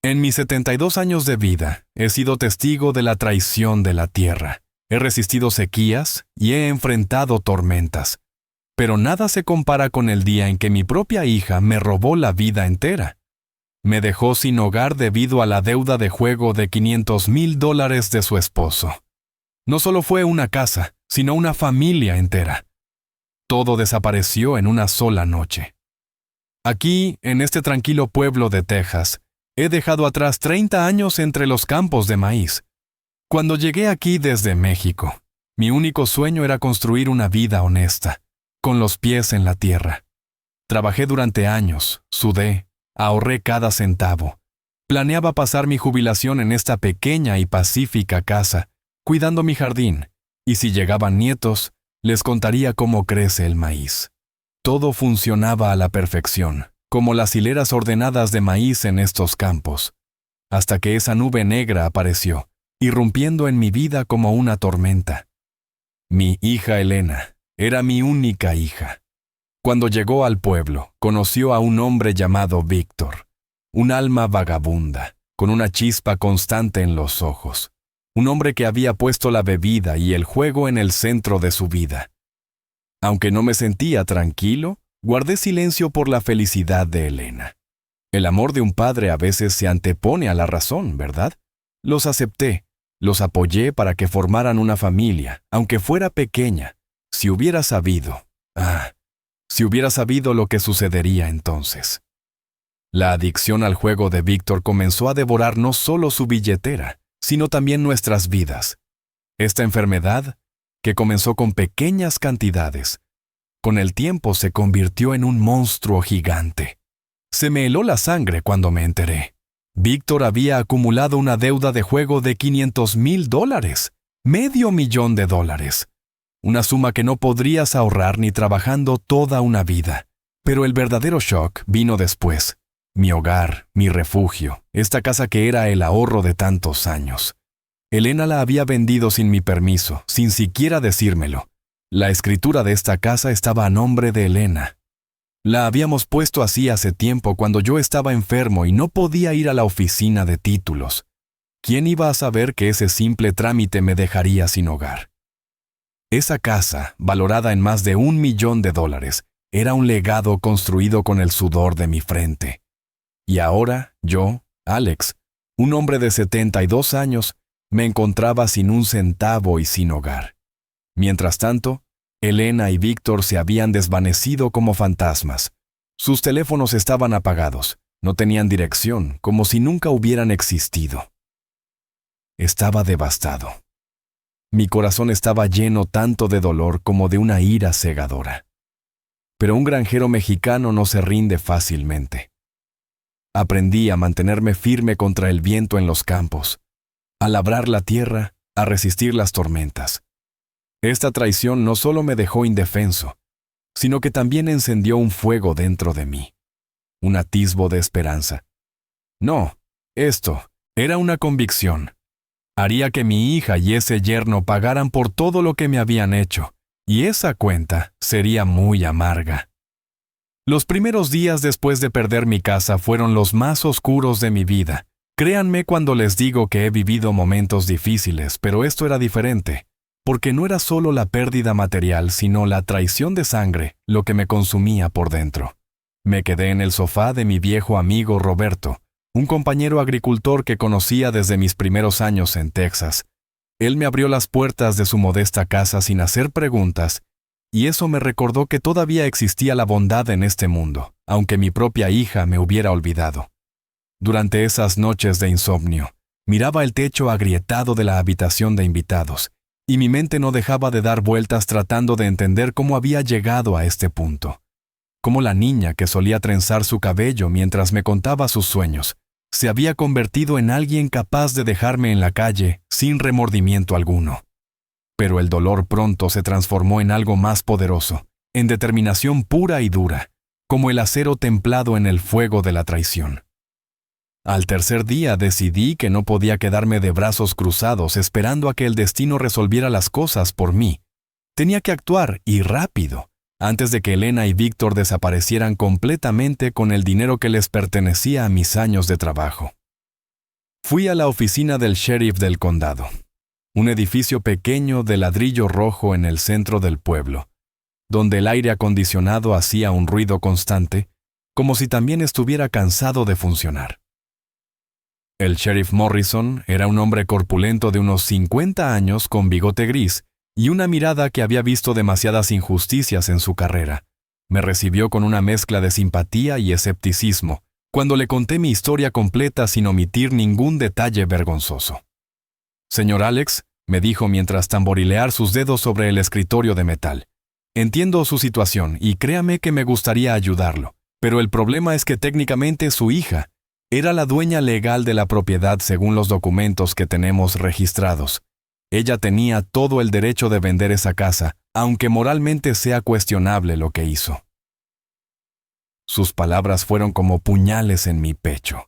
En mis 72 años de vida, he sido testigo de la traición de la tierra. He resistido sequías y he enfrentado tormentas. Pero nada se compara con el día en que mi propia hija me robó la vida entera. Me dejó sin hogar debido a la deuda de juego de $500,000 de su esposo. No solo fue una casa, sino una familia entera. Todo desapareció en una sola noche. Aquí, en este tranquilo pueblo de Texas, he dejado atrás 30 años entre los campos de maíz. Cuando llegué aquí desde México, mi único sueño era construir una vida honesta, con los pies en la tierra. Trabajé durante años, sudé, ahorré cada centavo. Planeaba pasar mi jubilación en esta pequeña y pacífica casa, cuidando mi jardín, y si llegaban nietos, les contaría cómo crece el maíz. Todo funcionaba a la perfección, como las hileras ordenadas de maíz en estos campos, hasta que esa nube negra apareció, irrumpiendo en mi vida como una tormenta. Mi hija Elena era mi única hija. Cuando llegó al pueblo, conoció a un hombre llamado Víctor, un alma vagabunda, con una chispa constante en los ojos, un hombre que había puesto la bebida y el juego en el centro de su vida. Aunque no me sentía tranquilo, guardé silencio por la felicidad de Elena. El amor de un padre a veces se antepone a la razón, ¿verdad? Los acepté, los apoyé para que formaran una familia, aunque fuera pequeña. Si hubiera sabido lo que sucedería entonces. La adicción al juego de Víctor comenzó a devorar no solo su billetera, sino también nuestras vidas. Esta enfermedad, que comenzó con pequeñas cantidades, con el tiempo se convirtió en un monstruo gigante. Se me heló la sangre cuando me enteré. Víctor había acumulado una deuda de juego de $500,000, $500,000. Una suma que no podrías ahorrar ni trabajando toda una vida. Pero el verdadero shock vino después. Mi hogar, mi refugio, esta casa que era el ahorro de tantos años. Elena la había vendido sin mi permiso, sin siquiera decírmelo. La escritura de esta casa estaba a nombre de Elena. La habíamos puesto así hace tiempo cuando yo estaba enfermo y no podía ir a la oficina de títulos. ¿Quién iba a saber que ese simple trámite me dejaría sin hogar? Esa casa, valorada en más de $1,000,000, era un legado construido con el sudor de mi frente. Y ahora, yo, Alex, un hombre de 72 años, me encontraba sin un centavo y sin hogar. Mientras tanto, Elena y Víctor se habían desvanecido como fantasmas. Sus teléfonos estaban apagados, no tenían dirección, como si nunca hubieran existido. Estaba devastado. Mi corazón estaba lleno tanto de dolor como de una ira cegadora. Pero un granjero mexicano no se rinde fácilmente. Aprendí a mantenerme firme contra el viento en los campos, a labrar la tierra, a resistir las tormentas. Esta traición no solo me dejó indefenso, sino que también encendió un fuego dentro de mí, un atisbo de esperanza. No, esto era una convicción. Haría que mi hija y ese yerno pagaran por todo lo que me habían hecho, y esa cuenta sería muy amarga. Los primeros días después de perder mi casa fueron los más oscuros de mi vida. Créanme cuando les digo que he vivido momentos difíciles, pero esto era diferente, porque no era solo la pérdida material, sino la traición de sangre lo que me consumía por dentro. Me quedé en el sofá de mi viejo amigo Roberto, un compañero agricultor que conocía desde mis primeros años en Texas. Él me abrió las puertas de su modesta casa sin hacer preguntas, y eso me recordó que todavía existía la bondad en este mundo, aunque mi propia hija me hubiera olvidado. Durante esas noches de insomnio, miraba el techo agrietado de la habitación de invitados, y mi mente no dejaba de dar vueltas tratando de entender cómo había llegado a este punto. Cómo la niña que solía trenzar su cabello mientras me contaba sus sueños, se había convertido en alguien capaz de dejarme en la calle sin remordimiento alguno. Pero el dolor pronto se transformó en algo más poderoso, en determinación pura y dura, como el acero templado en el fuego de la traición. Al tercer día decidí que no podía quedarme de brazos cruzados esperando a que el destino resolviera las cosas por mí. Tenía que actuar, y rápido, antes de que Elena y Víctor desaparecieran completamente con el dinero que les pertenecía a mis años de trabajo. Fui a la oficina del sheriff del condado, un edificio pequeño de ladrillo rojo en el centro del pueblo, donde el aire acondicionado hacía un ruido constante, como si también estuviera cansado de funcionar. El sheriff Morrison era un hombre corpulento de unos 50 años con bigote gris y una mirada que había visto demasiadas injusticias en su carrera. Me recibió con una mezcla de simpatía y escepticismo cuando le conté mi historia completa sin omitir ningún detalle vergonzoso. «Señor Alex», me dijo mientras tamborilear sus dedos sobre el escritorio de metal, «entiendo su situación y créame que me gustaría ayudarlo, pero el problema es que técnicamente su hija era la dueña legal de la propiedad según los documentos que tenemos registrados. Ella tenía todo el derecho de vender esa casa, aunque moralmente sea cuestionable lo que hizo». Sus palabras fueron como puñales en mi pecho.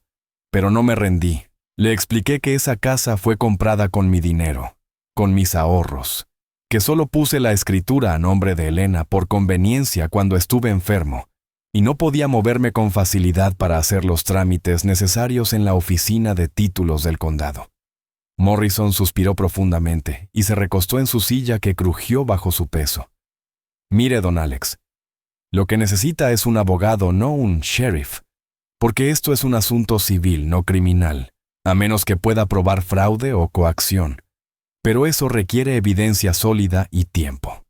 Pero no me rendí. Le expliqué que esa casa fue comprada con mi dinero, con mis ahorros, que solo puse la escritura a nombre de Elena por conveniencia cuando estuve enfermo, y no podía moverme con facilidad para hacer los trámites necesarios en la oficina de títulos del condado. Morrison suspiró profundamente y se recostó en su silla que crujió bajo su peso. «Mire, don Alex, lo que necesita es un abogado, no un sheriff, porque esto es un asunto civil, no criminal, a menos que pueda probar fraude o coacción. Pero eso requiere evidencia sólida y tiempo».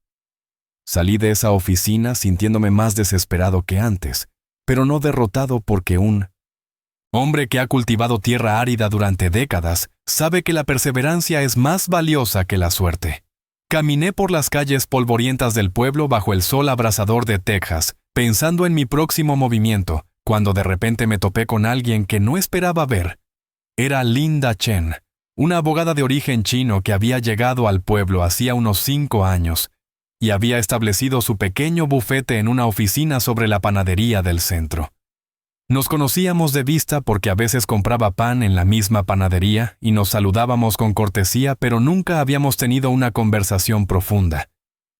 Salí de esa oficina sintiéndome más desesperado que antes, pero no derrotado porque un hombre que ha cultivado tierra árida durante décadas sabe que la perseverancia es más valiosa que la suerte. Caminé por las calles polvorientas del pueblo bajo el sol abrasador de Texas, pensando en mi próximo movimiento, cuando de repente me topé con alguien que no esperaba ver. Era Linda Chen, una abogada de origen chino que había llegado al pueblo hacía unos 5 años y había establecido su pequeño bufete en una oficina sobre la panadería del centro. Nos conocíamos de vista porque a veces compraba pan en la misma panadería y nos saludábamos con cortesía, pero nunca habíamos tenido una conversación profunda.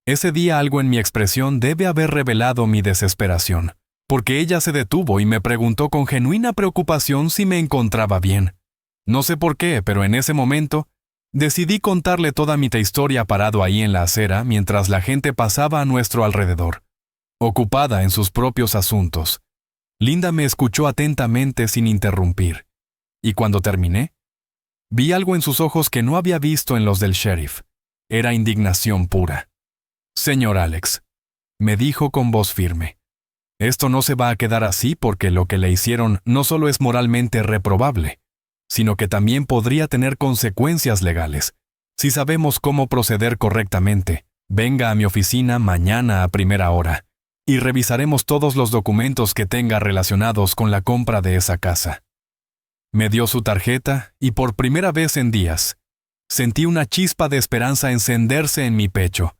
Ese día algo en mi expresión debe haber revelado mi desesperación, porque ella se detuvo y me preguntó con genuina preocupación si me encontraba bien. No sé por qué, pero en ese momento decidí contarle toda mi historia parado ahí en la acera mientras la gente pasaba a nuestro alrededor, ocupada en sus propios asuntos. Linda me escuchó atentamente sin interrumpir, y cuando terminé, vi algo en sus ojos que no había visto en los del sheriff. Era indignación pura. «Señor Alex», me dijo con voz firme, «esto no se va a quedar así porque lo que le hicieron no solo es moralmente reprobable, sino que también podría tener consecuencias legales. Si sabemos cómo proceder correctamente, venga a mi oficina mañana a primera hora, y revisaremos todos los documentos que tenga relacionados con la compra de esa casa». Me dio su tarjeta y por primera vez en días, sentí una chispa de esperanza encenderse en mi pecho,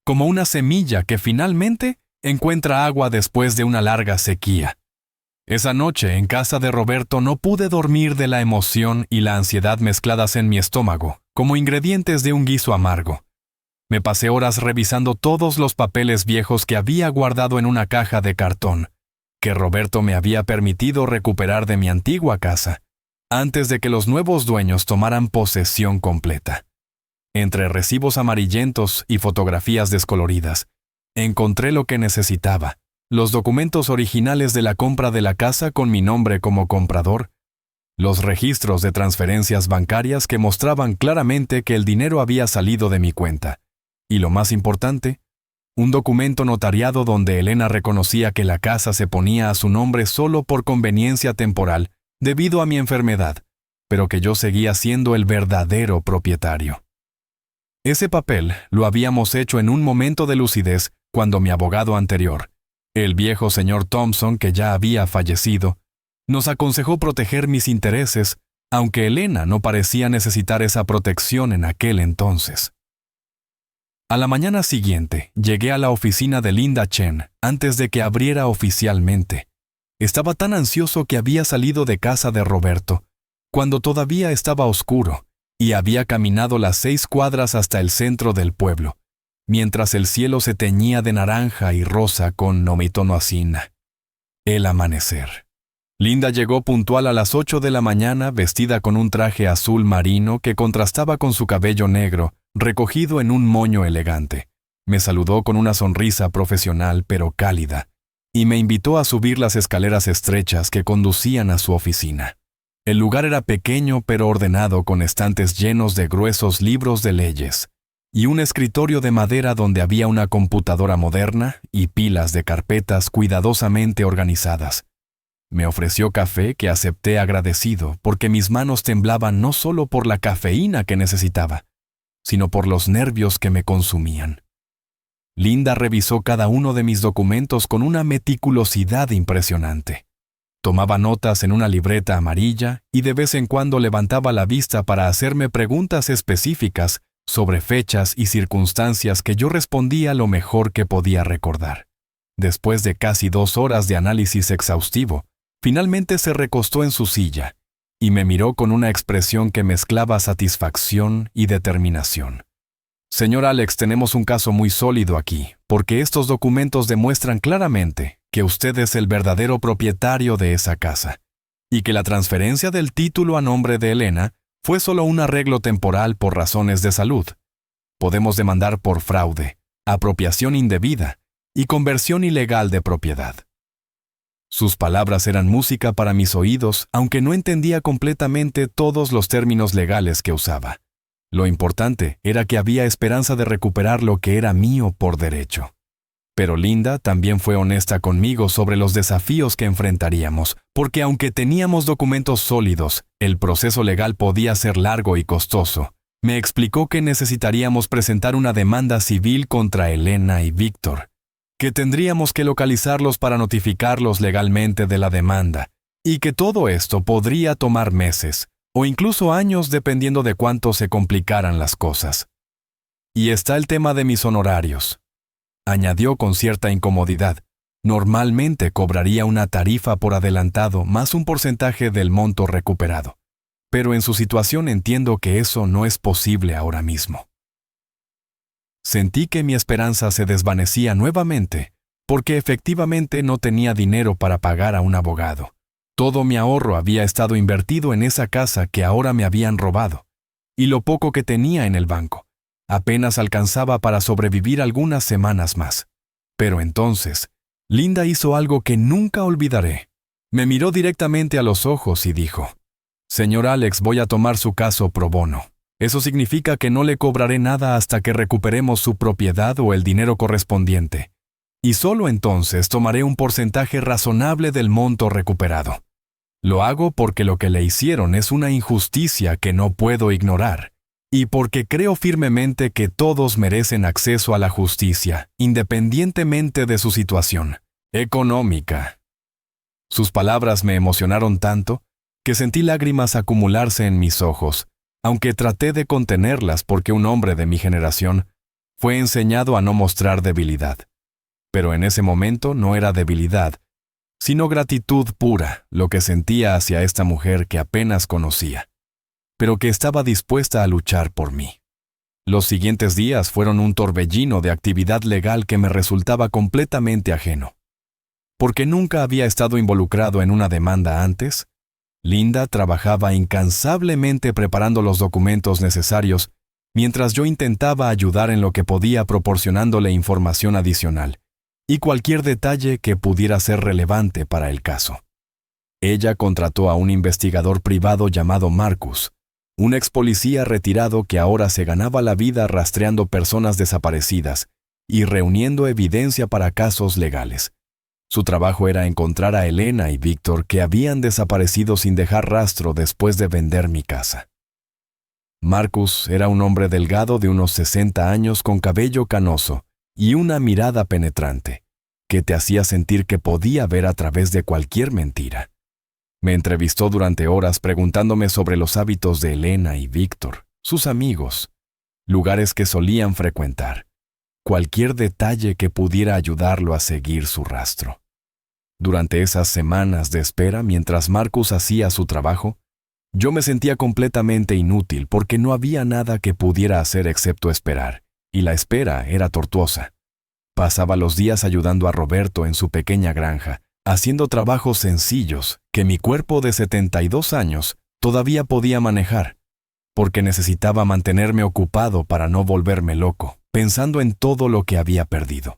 como una semilla que finalmente encuentra agua después de una larga sequía. Esa noche en casa de Roberto no pude dormir de la emoción y la ansiedad mezcladas en mi estómago, como ingredientes de un guiso amargo. Me pasé horas revisando todos los papeles viejos que había guardado en una caja de cartón, que Roberto me había permitido recuperar de mi antigua casa, antes de que los nuevos dueños tomaran posesión completa. Entre recibos amarillentos y fotografías descoloridas, encontré lo que necesitaba: los documentos originales de la compra de la casa con mi nombre como comprador, los registros de transferencias bancarias que mostraban claramente que el dinero había salido de mi cuenta, y lo más importante, un documento notariado donde Elena reconocía que la casa se ponía a su nombre solo por conveniencia temporal debido a mi enfermedad, pero que yo seguía siendo el verdadero propietario. Ese papel lo habíamos hecho en un momento de lucidez cuando mi abogado anterior, el viejo señor Thompson, que ya había fallecido, nos aconsejó proteger mis intereses, aunque Elena no parecía necesitar esa protección en aquel entonces. A la mañana siguiente, llegué a la oficina de Linda Chen antes de que abriera oficialmente. Estaba tan ansioso que había salido de casa de Roberto, cuando todavía estaba oscuro, y había caminado las 6 cuadras hasta el centro del pueblo, mientras el cielo se teñía de naranja y rosa con Nomitonoacina. El amanecer. Linda llegó puntual a las 8 de la mañana vestida con un traje azul marino que contrastaba con su cabello negro, recogido en un moño elegante. Me saludó con una sonrisa profesional pero cálida, y me invitó a subir las escaleras estrechas que conducían a su oficina. El lugar era pequeño pero ordenado, con estantes llenos de gruesos libros de leyes, y un escritorio de madera donde había una computadora moderna y pilas de carpetas cuidadosamente organizadas. Me ofreció café que acepté agradecido porque mis manos temblaban no solo por la cafeína que necesitaba, sino por los nervios que me consumían. Linda revisó cada uno de mis documentos con una meticulosidad impresionante. Tomaba notas en una libreta amarilla y de vez en cuando levantaba la vista para hacerme preguntas específicas sobre fechas y circunstancias que yo respondía lo mejor que podía recordar. Después de casi 2 horas de análisis exhaustivo, finalmente se recostó en su silla y me miró con una expresión que mezclaba satisfacción y determinación. Señor Alex, tenemos un caso muy sólido aquí, porque estos documentos demuestran claramente que usted es el verdadero propietario de esa casa, y que la transferencia del título a nombre de Elena fue solo un arreglo temporal por razones de salud. Podemos demandar por fraude, apropiación indebida y conversión ilegal de propiedad. Sus palabras eran música para mis oídos, aunque no entendía completamente todos los términos legales que usaba. Lo importante era que había esperanza de recuperar lo que era mío por derecho. Pero Linda también fue honesta conmigo sobre los desafíos que enfrentaríamos, porque aunque teníamos documentos sólidos, el proceso legal podía ser largo y costoso. Me explicó que necesitaríamos presentar una demanda civil contra Elena y Víctor, que tendríamos que localizarlos para notificarlos legalmente de la demanda, y que todo esto podría tomar meses, o incluso años dependiendo de cuánto se complicaran las cosas. Y está el tema de mis honorarios, añadió con cierta incomodidad. Normalmente cobraría una tarifa por adelantado más un porcentaje del monto recuperado, pero en su situación entiendo que eso no es posible ahora mismo. Sentí que mi esperanza se desvanecía nuevamente, porque efectivamente no tenía dinero para pagar a un abogado. Todo mi ahorro había estado invertido en esa casa que ahora me habían robado, y lo poco que tenía en el banco apenas alcanzaba para sobrevivir algunas semanas más. Pero entonces, Linda hizo algo que nunca olvidaré. Me miró directamente a los ojos y dijo: «Señor Alex, voy a tomar su caso pro bono. Eso significa que no le cobraré nada hasta que recuperemos su propiedad o el dinero correspondiente. Y solo entonces tomaré un porcentaje razonable del monto recuperado. Lo hago porque lo que le hicieron es una injusticia que no puedo ignorar, y porque creo firmemente que todos merecen acceso a la justicia, independientemente de su situación económica». Sus palabras me emocionaron tanto que sentí lágrimas acumularse en mis ojos, aunque traté de contenerlas porque un hombre de mi generación fue enseñado a no mostrar debilidad. Pero en ese momento no era debilidad, sino gratitud pura lo que sentía hacia esta mujer que apenas conocía, pero que estaba dispuesta a luchar por mí. Los siguientes días fueron un torbellino de actividad legal que me resultaba completamente ajeno. Porque nunca había estado involucrado en una demanda antes, Linda trabajaba incansablemente preparando los documentos necesarios, mientras yo intentaba ayudar en lo que podía proporcionándole información adicional y cualquier detalle que pudiera ser relevante para el caso. Ella contrató a un investigador privado llamado Marcus, un ex policía retirado que ahora se ganaba la vida rastreando personas desaparecidas y reuniendo evidencia para casos legales. Su trabajo era encontrar a Elena y Víctor, que habían desaparecido sin dejar rastro después de vender mi casa. Marcus era un hombre delgado de unos 60 años con cabello canoso y una mirada penetrante, que te hacía sentir que podía ver a través de cualquier mentira. Me entrevistó durante horas preguntándome sobre los hábitos de Elena y Víctor, sus amigos, lugares que solían frecuentar, cualquier detalle que pudiera ayudarlo a seguir su rastro. Durante esas semanas de espera, mientras Marcus hacía su trabajo, yo me sentía completamente inútil porque no había nada que pudiera hacer excepto esperar, y la espera era tortuosa. Pasaba los días ayudando a Roberto en su pequeña granja, haciendo trabajos sencillos que mi cuerpo de 72 años todavía podía manejar, porque necesitaba mantenerme ocupado para no volverme loco, pensando en todo lo que había perdido.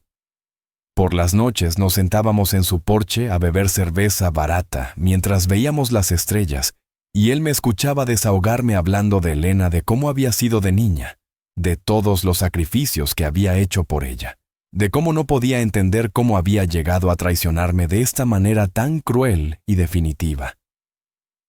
Por las noches nos sentábamos en su porche a beber cerveza barata mientras veíamos las estrellas, y él me escuchaba desahogarme hablando de Elena, de cómo había sido de niña, de todos los sacrificios que había hecho por ella, de cómo no podía entender cómo había llegado a traicionarme de esta manera tan cruel y definitiva.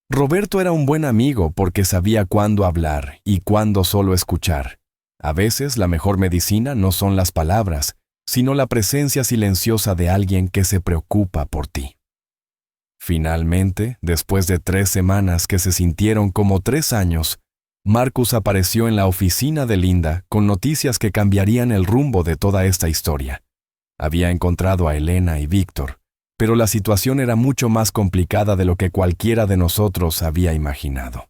Roberto era un buen amigo porque sabía cuándo hablar y cuándo solo escuchar. A veces la mejor medicina no son las palabras, sino la presencia silenciosa de alguien que se preocupa por ti. Finalmente, después de 3 semanas que se sintieron como 3 años, Marcus apareció en la oficina de Linda con noticias que cambiarían el rumbo de toda esta historia. Había encontrado a Elena y Víctor, pero la situación era mucho más complicada de lo que cualquiera de nosotros había imaginado.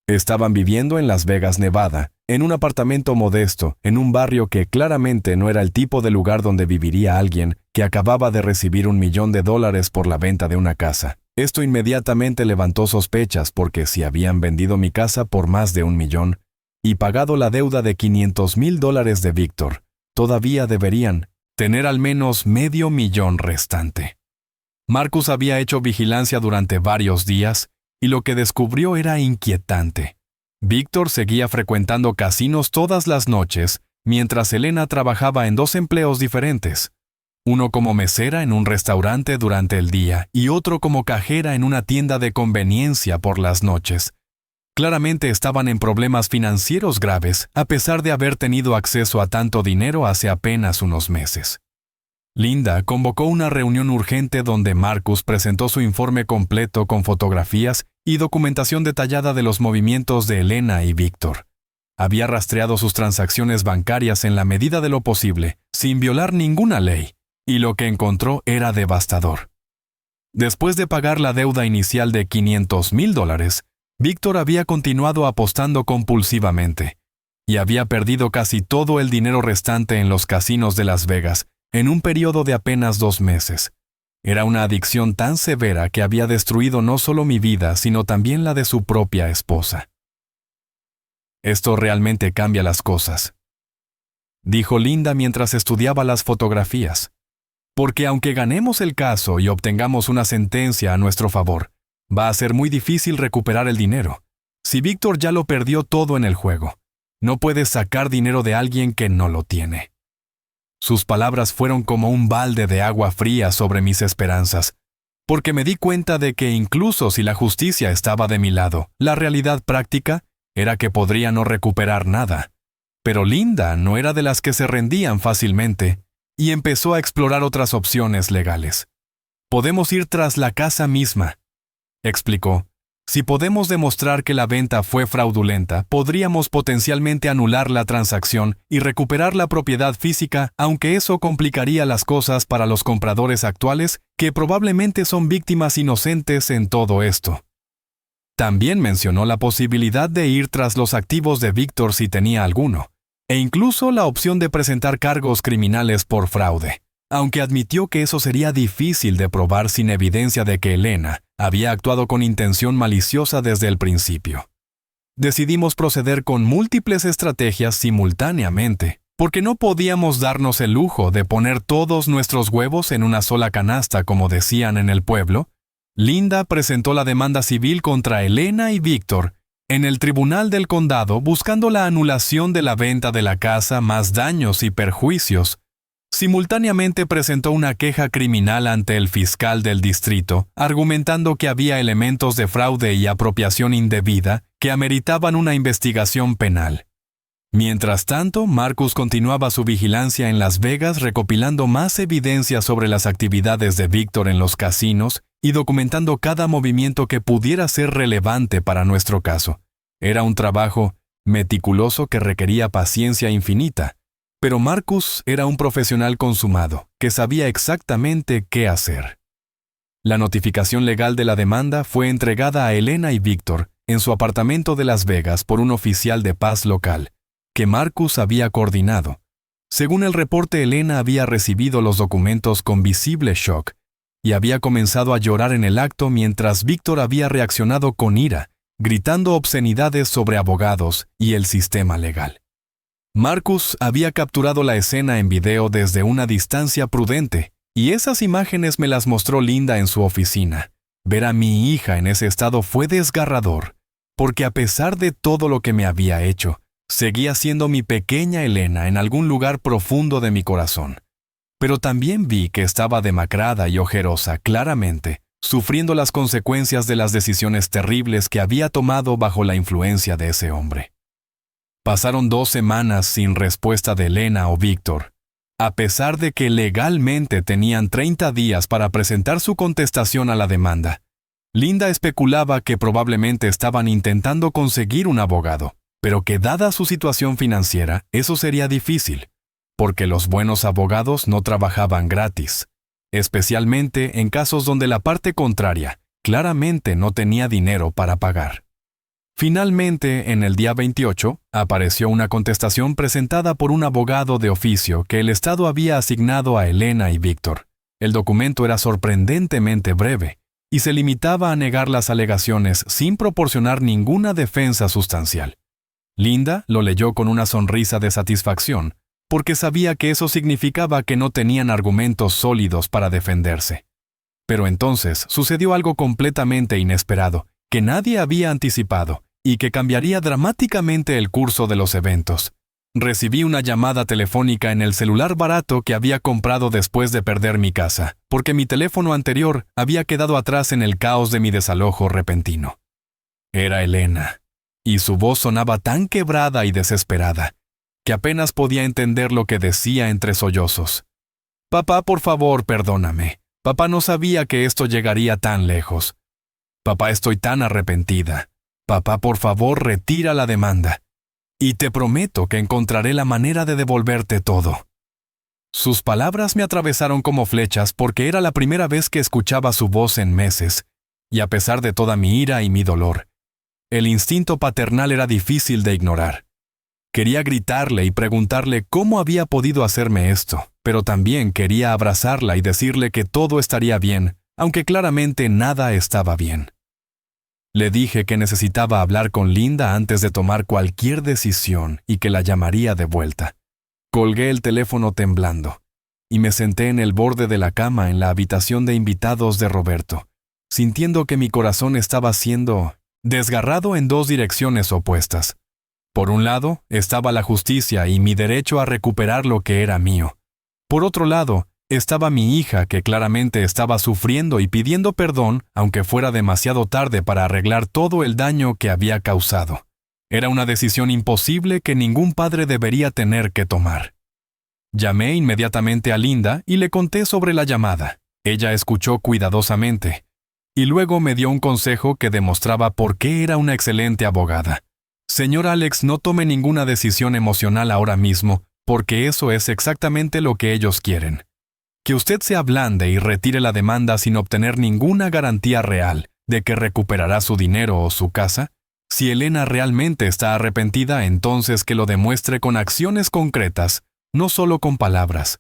Estaban viviendo en Las Vegas, Nevada, en un apartamento modesto, en un barrio que claramente no era el tipo de lugar donde viviría alguien que acababa de recibir $1 millón por la venta de una casa. Esto inmediatamente levantó sospechas porque si habían vendido mi casa por más de $1 millón y pagado la deuda de $500,000 de Víctor, todavía deberían tener al menos $500,000 restante. Marcus había hecho vigilancia durante varios días y lo que descubrió era inquietante. Víctor seguía frecuentando casinos todas las noches, mientras Elena trabajaba en 2 empleos diferentes. Uno como mesera en un restaurante durante el día y otro como cajera en una tienda de conveniencia por las noches. Claramente estaban en problemas financieros graves, a pesar de haber tenido acceso a tanto dinero hace apenas unos meses. Linda convocó una reunión urgente donde Marcus presentó su informe completo con fotografías y documentación detallada de los movimientos de Elena y Víctor. Había rastreado sus transacciones bancarias en la medida de lo posible, sin violar ninguna ley, y lo que encontró era devastador. Después de pagar la deuda inicial de $500,000, Víctor había continuado apostando compulsivamente, y había perdido casi todo el dinero restante en los casinos de Las Vegas, en un periodo de apenas 2 meses. Era una adicción tan severa que había destruido no solo mi vida, sino también la de su propia esposa. Esto realmente cambia las cosas, dijo Linda mientras estudiaba las fotografías. Porque aunque ganemos el caso y obtengamos una sentencia a nuestro favor, va a ser muy difícil recuperar el dinero. Si Víctor ya lo perdió todo en el juego, no puedes sacar dinero de alguien que no lo tiene. Sus palabras fueron como un balde de agua fría sobre mis esperanzas, porque me di cuenta de que incluso si la justicia estaba de mi lado, la realidad práctica era que podría no recuperar nada. Pero Linda no era de las que se rendían fácilmente y empezó a explorar otras opciones legales. Podemos ir tras la casa misma, explicó. Si podemos demostrar que la venta fue fraudulenta, podríamos potencialmente anular la transacción y recuperar la propiedad física, aunque eso complicaría las cosas para los compradores actuales, que probablemente son víctimas inocentes en todo esto. También mencionó la posibilidad de ir tras los activos de Víctor si tenía alguno, e incluso la opción de presentar cargos criminales por fraude, aunque admitió que eso sería difícil de probar sin evidencia de que Elena había actuado con intención maliciosa desde el principio. Decidimos proceder con múltiples estrategias simultáneamente, porque no podíamos darnos el lujo de poner todos nuestros huevos en una sola canasta, como decían en el pueblo. Linda presentó la demanda civil contra Elena y Víctor en el tribunal del condado buscando la anulación de la venta de la casa más daños y perjuicios. Simultáneamente presentó una queja criminal ante el fiscal del distrito, argumentando que había elementos de fraude y apropiación indebida que ameritaban una investigación penal. Mientras tanto, Marcus continuaba su vigilancia en Las Vegas recopilando más evidencia sobre las actividades de Víctor en los casinos y documentando cada movimiento que pudiera ser relevante para nuestro caso. Era un trabajo meticuloso que requería paciencia infinita. Pero Marcus era un profesional consumado, que sabía exactamente qué hacer. La notificación legal de la demanda fue entregada a Elena y Víctor en su apartamento de Las Vegas por un oficial de paz local, que Marcus había coordinado. Según el reporte, Elena había recibido los documentos con visible shock y había comenzado a llorar en el acto mientras Víctor había reaccionado con ira, gritando obscenidades sobre abogados y el sistema legal. Marcus había capturado la escena en video desde una distancia prudente, y esas imágenes me las mostró Linda en su oficina. Ver a mi hija en ese estado fue desgarrador, porque a pesar de todo lo que me había hecho, seguía siendo mi pequeña Elena en algún lugar profundo de mi corazón. Pero también vi que estaba demacrada y ojerosa, claramente, sufriendo las consecuencias de las decisiones terribles que había tomado bajo la influencia de ese hombre. Pasaron 2 semanas sin respuesta de Elena o Víctor, a pesar de que legalmente tenían 30 días para presentar su contestación a la demanda. Linda especulaba que probablemente estaban intentando conseguir un abogado, pero que dada su situación financiera, eso sería difícil, porque los buenos abogados no trabajaban gratis, especialmente en casos donde la parte contraria claramente no tenía dinero para pagar. Finalmente, en el día 28, apareció una contestación presentada por un abogado de oficio que el Estado había asignado a Elena y Víctor. El documento era sorprendentemente breve y se limitaba a negar las alegaciones sin proporcionar ninguna defensa sustancial. Linda lo leyó con una sonrisa de satisfacción, porque sabía que eso significaba que no tenían argumentos sólidos para defenderse. Pero entonces sucedió algo completamente inesperado, que nadie había anticipado, y que cambiaría dramáticamente el curso de los eventos. Recibí una llamada telefónica en el celular barato que había comprado después de perder mi casa, porque mi teléfono anterior había quedado atrás en el caos de mi desalojo repentino. Era Elena, y su voz sonaba tan quebrada y desesperada, que apenas podía entender lo que decía entre sollozos. «Papá, por favor, perdóname. Papá no sabía que esto llegaría tan lejos. Papá, estoy tan arrepentida. Papá, por favor, retira la demanda. Y te prometo que encontraré la manera de devolverte todo». Sus palabras me atravesaron como flechas porque era la primera vez que escuchaba su voz en meses, y a pesar de toda mi ira y mi dolor, el instinto paternal era difícil de ignorar. Quería gritarle y preguntarle cómo había podido hacerme esto, pero también quería abrazarla y decirle que todo estaría bien, aunque claramente nada estaba bien. Le dije que necesitaba hablar con Linda antes de tomar cualquier decisión y que la llamaría de vuelta. Colgué el teléfono temblando y me senté en el borde de la cama en la habitación de invitados de Roberto, sintiendo que mi corazón estaba siendo desgarrado en 2 direcciones opuestas. Por un lado, estaba la justicia y mi derecho a recuperar lo que era mío. Por otro lado, estaba mi hija que claramente estaba sufriendo y pidiendo perdón, aunque fuera demasiado tarde para arreglar todo el daño que había causado. Era una decisión imposible que ningún padre debería tener que tomar. Llamé inmediatamente a Linda y le conté sobre la llamada. Ella escuchó cuidadosamente, y luego me dio un consejo que demostraba por qué era una excelente abogada. «Señor Alex, no tome ninguna decisión emocional ahora mismo, porque eso es exactamente lo que ellos quieren. Que usted se ablande y retire la demanda sin obtener ninguna garantía real de que recuperará su dinero o su casa. Si Elena realmente está arrepentida, entonces que lo demuestre con acciones concretas, no solo con palabras».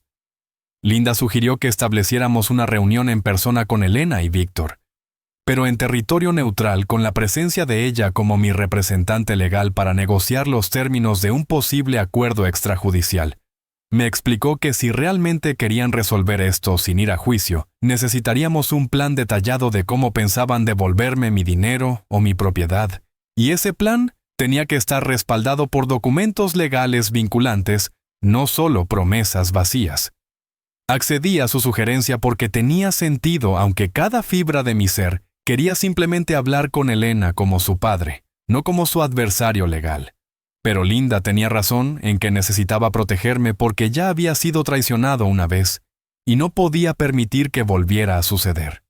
Linda sugirió que estableciéramos una reunión en persona con Elena y Víctor, pero en territorio neutral, con la presencia de ella como mi representante legal para negociar los términos de un posible acuerdo extrajudicial. Me explicó que si realmente querían resolver esto sin ir a juicio, necesitaríamos un plan detallado de cómo pensaban devolverme mi dinero o mi propiedad, y ese plan tenía que estar respaldado por documentos legales vinculantes, no solo promesas vacías. Accedí a su sugerencia porque tenía sentido, aunque cada fibra de mi ser quería simplemente hablar con Elena como su padre, no como su adversario legal. Pero Linda tenía razón en que necesitaba protegerme porque ya había sido traicionado una vez, y no podía permitir que volviera a suceder.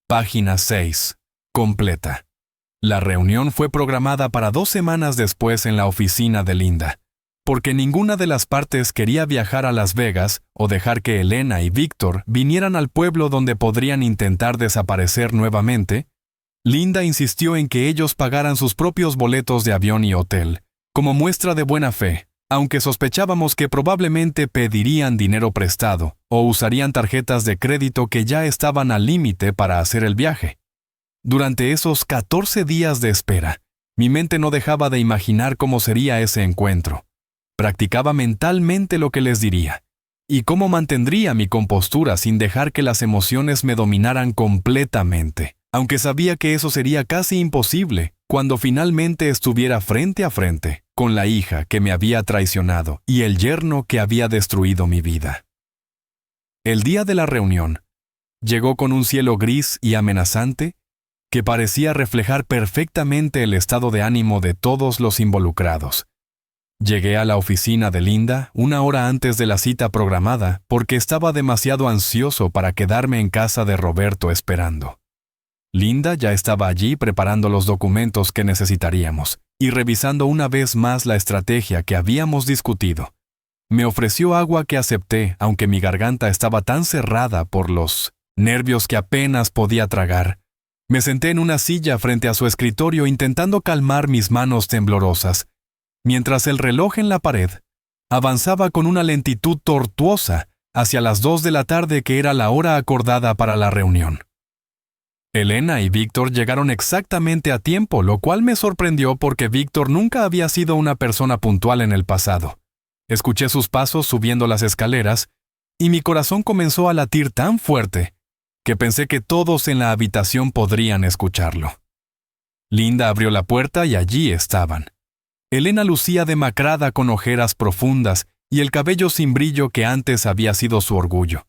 Página 6. Completa. La reunión fue programada para 2 semanas después en la oficina de Linda. Porque ninguna de las partes quería viajar a Las Vegas o dejar que Elena y Víctor vinieran al pueblo donde podrían intentar desaparecer nuevamente, Linda insistió en que ellos pagaran sus propios boletos de avión y hotel, como muestra de buena fe, aunque sospechábamos que probablemente pedirían dinero prestado o usarían tarjetas de crédito que ya estaban al límite para hacer el viaje. Durante esos 14 días de espera, mi mente no dejaba de imaginar cómo sería ese encuentro. Practicaba mentalmente lo que les diría, y cómo mantendría mi compostura sin dejar que las emociones me dominaran completamente, aunque sabía que eso sería casi imposible cuando finalmente estuviera frente a frente con la hija que me había traicionado y el yerno que había destruido mi vida. El día de la reunión llegó con un cielo gris y amenazante que parecía reflejar perfectamente el estado de ánimo de todos los involucrados. Llegué a la oficina de Linda 1 hora antes de la cita programada porque estaba demasiado ansioso para quedarme en casa de Roberto esperando. Linda ya estaba allí preparando los documentos que necesitaríamos y revisando una vez más la estrategia que habíamos discutido. Me ofreció agua que acepté, aunque mi garganta estaba tan cerrada por los nervios que apenas podía tragar. Me senté en una silla frente a su escritorio intentando calmar mis manos temblorosas, mientras el reloj en la pared avanzaba con una lentitud tortuosa hacia las 2 de la tarde, que era la hora acordada para la reunión. Elena y Víctor llegaron exactamente a tiempo, lo cual me sorprendió porque Víctor nunca había sido una persona puntual en el pasado. Escuché sus pasos subiendo las escaleras y mi corazón comenzó a latir tan fuerte que pensé que todos en la habitación podrían escucharlo. Linda abrió la puerta y allí estaban. Elena lucía demacrada con ojeras profundas y el cabello sin brillo que antes había sido su orgullo.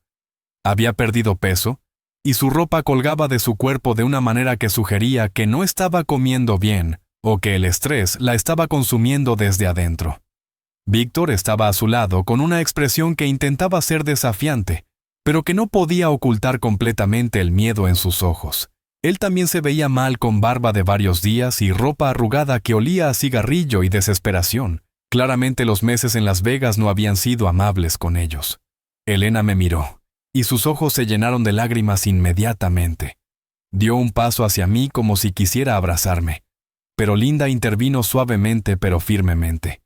Había perdido peso y su ropa colgaba de su cuerpo de una manera que sugería que no estaba comiendo bien o que el estrés la estaba consumiendo desde adentro. Víctor estaba a su lado con una expresión que intentaba ser desafiante, pero que no podía ocultar completamente el miedo en sus ojos. Él también se veía mal con barba de varios días y ropa arrugada que olía a cigarrillo y desesperación. Claramente los meses en Las Vegas no habían sido amables con ellos. Elena me miró y sus ojos se llenaron de lágrimas inmediatamente. Dio un paso hacia mí como si quisiera abrazarme, pero Linda intervino suavemente pero firmemente.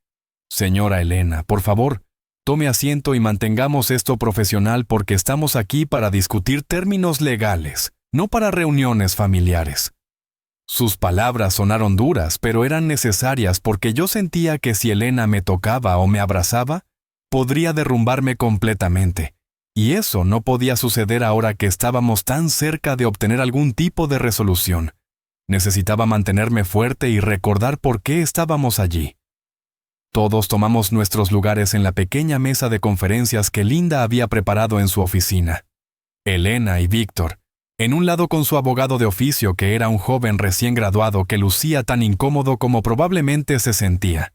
Señora Elena, por favor, tome asiento y mantengamos esto profesional porque estamos aquí para discutir términos legales, no para reuniones familiares. Sus palabras sonaron duras, pero eran necesarias porque yo sentía que si Elena me tocaba o me abrazaba, podría derrumbarme completamente. Y eso no podía suceder ahora que estábamos tan cerca de obtener algún tipo de resolución. Necesitaba mantenerme fuerte y recordar por qué estábamos allí. Todos tomamos nuestros lugares en la pequeña mesa de conferencias que Linda había preparado en su oficina. Elena y Víctor, en un lado con su abogado de oficio, que era un joven recién graduado que lucía tan incómodo como probablemente se sentía,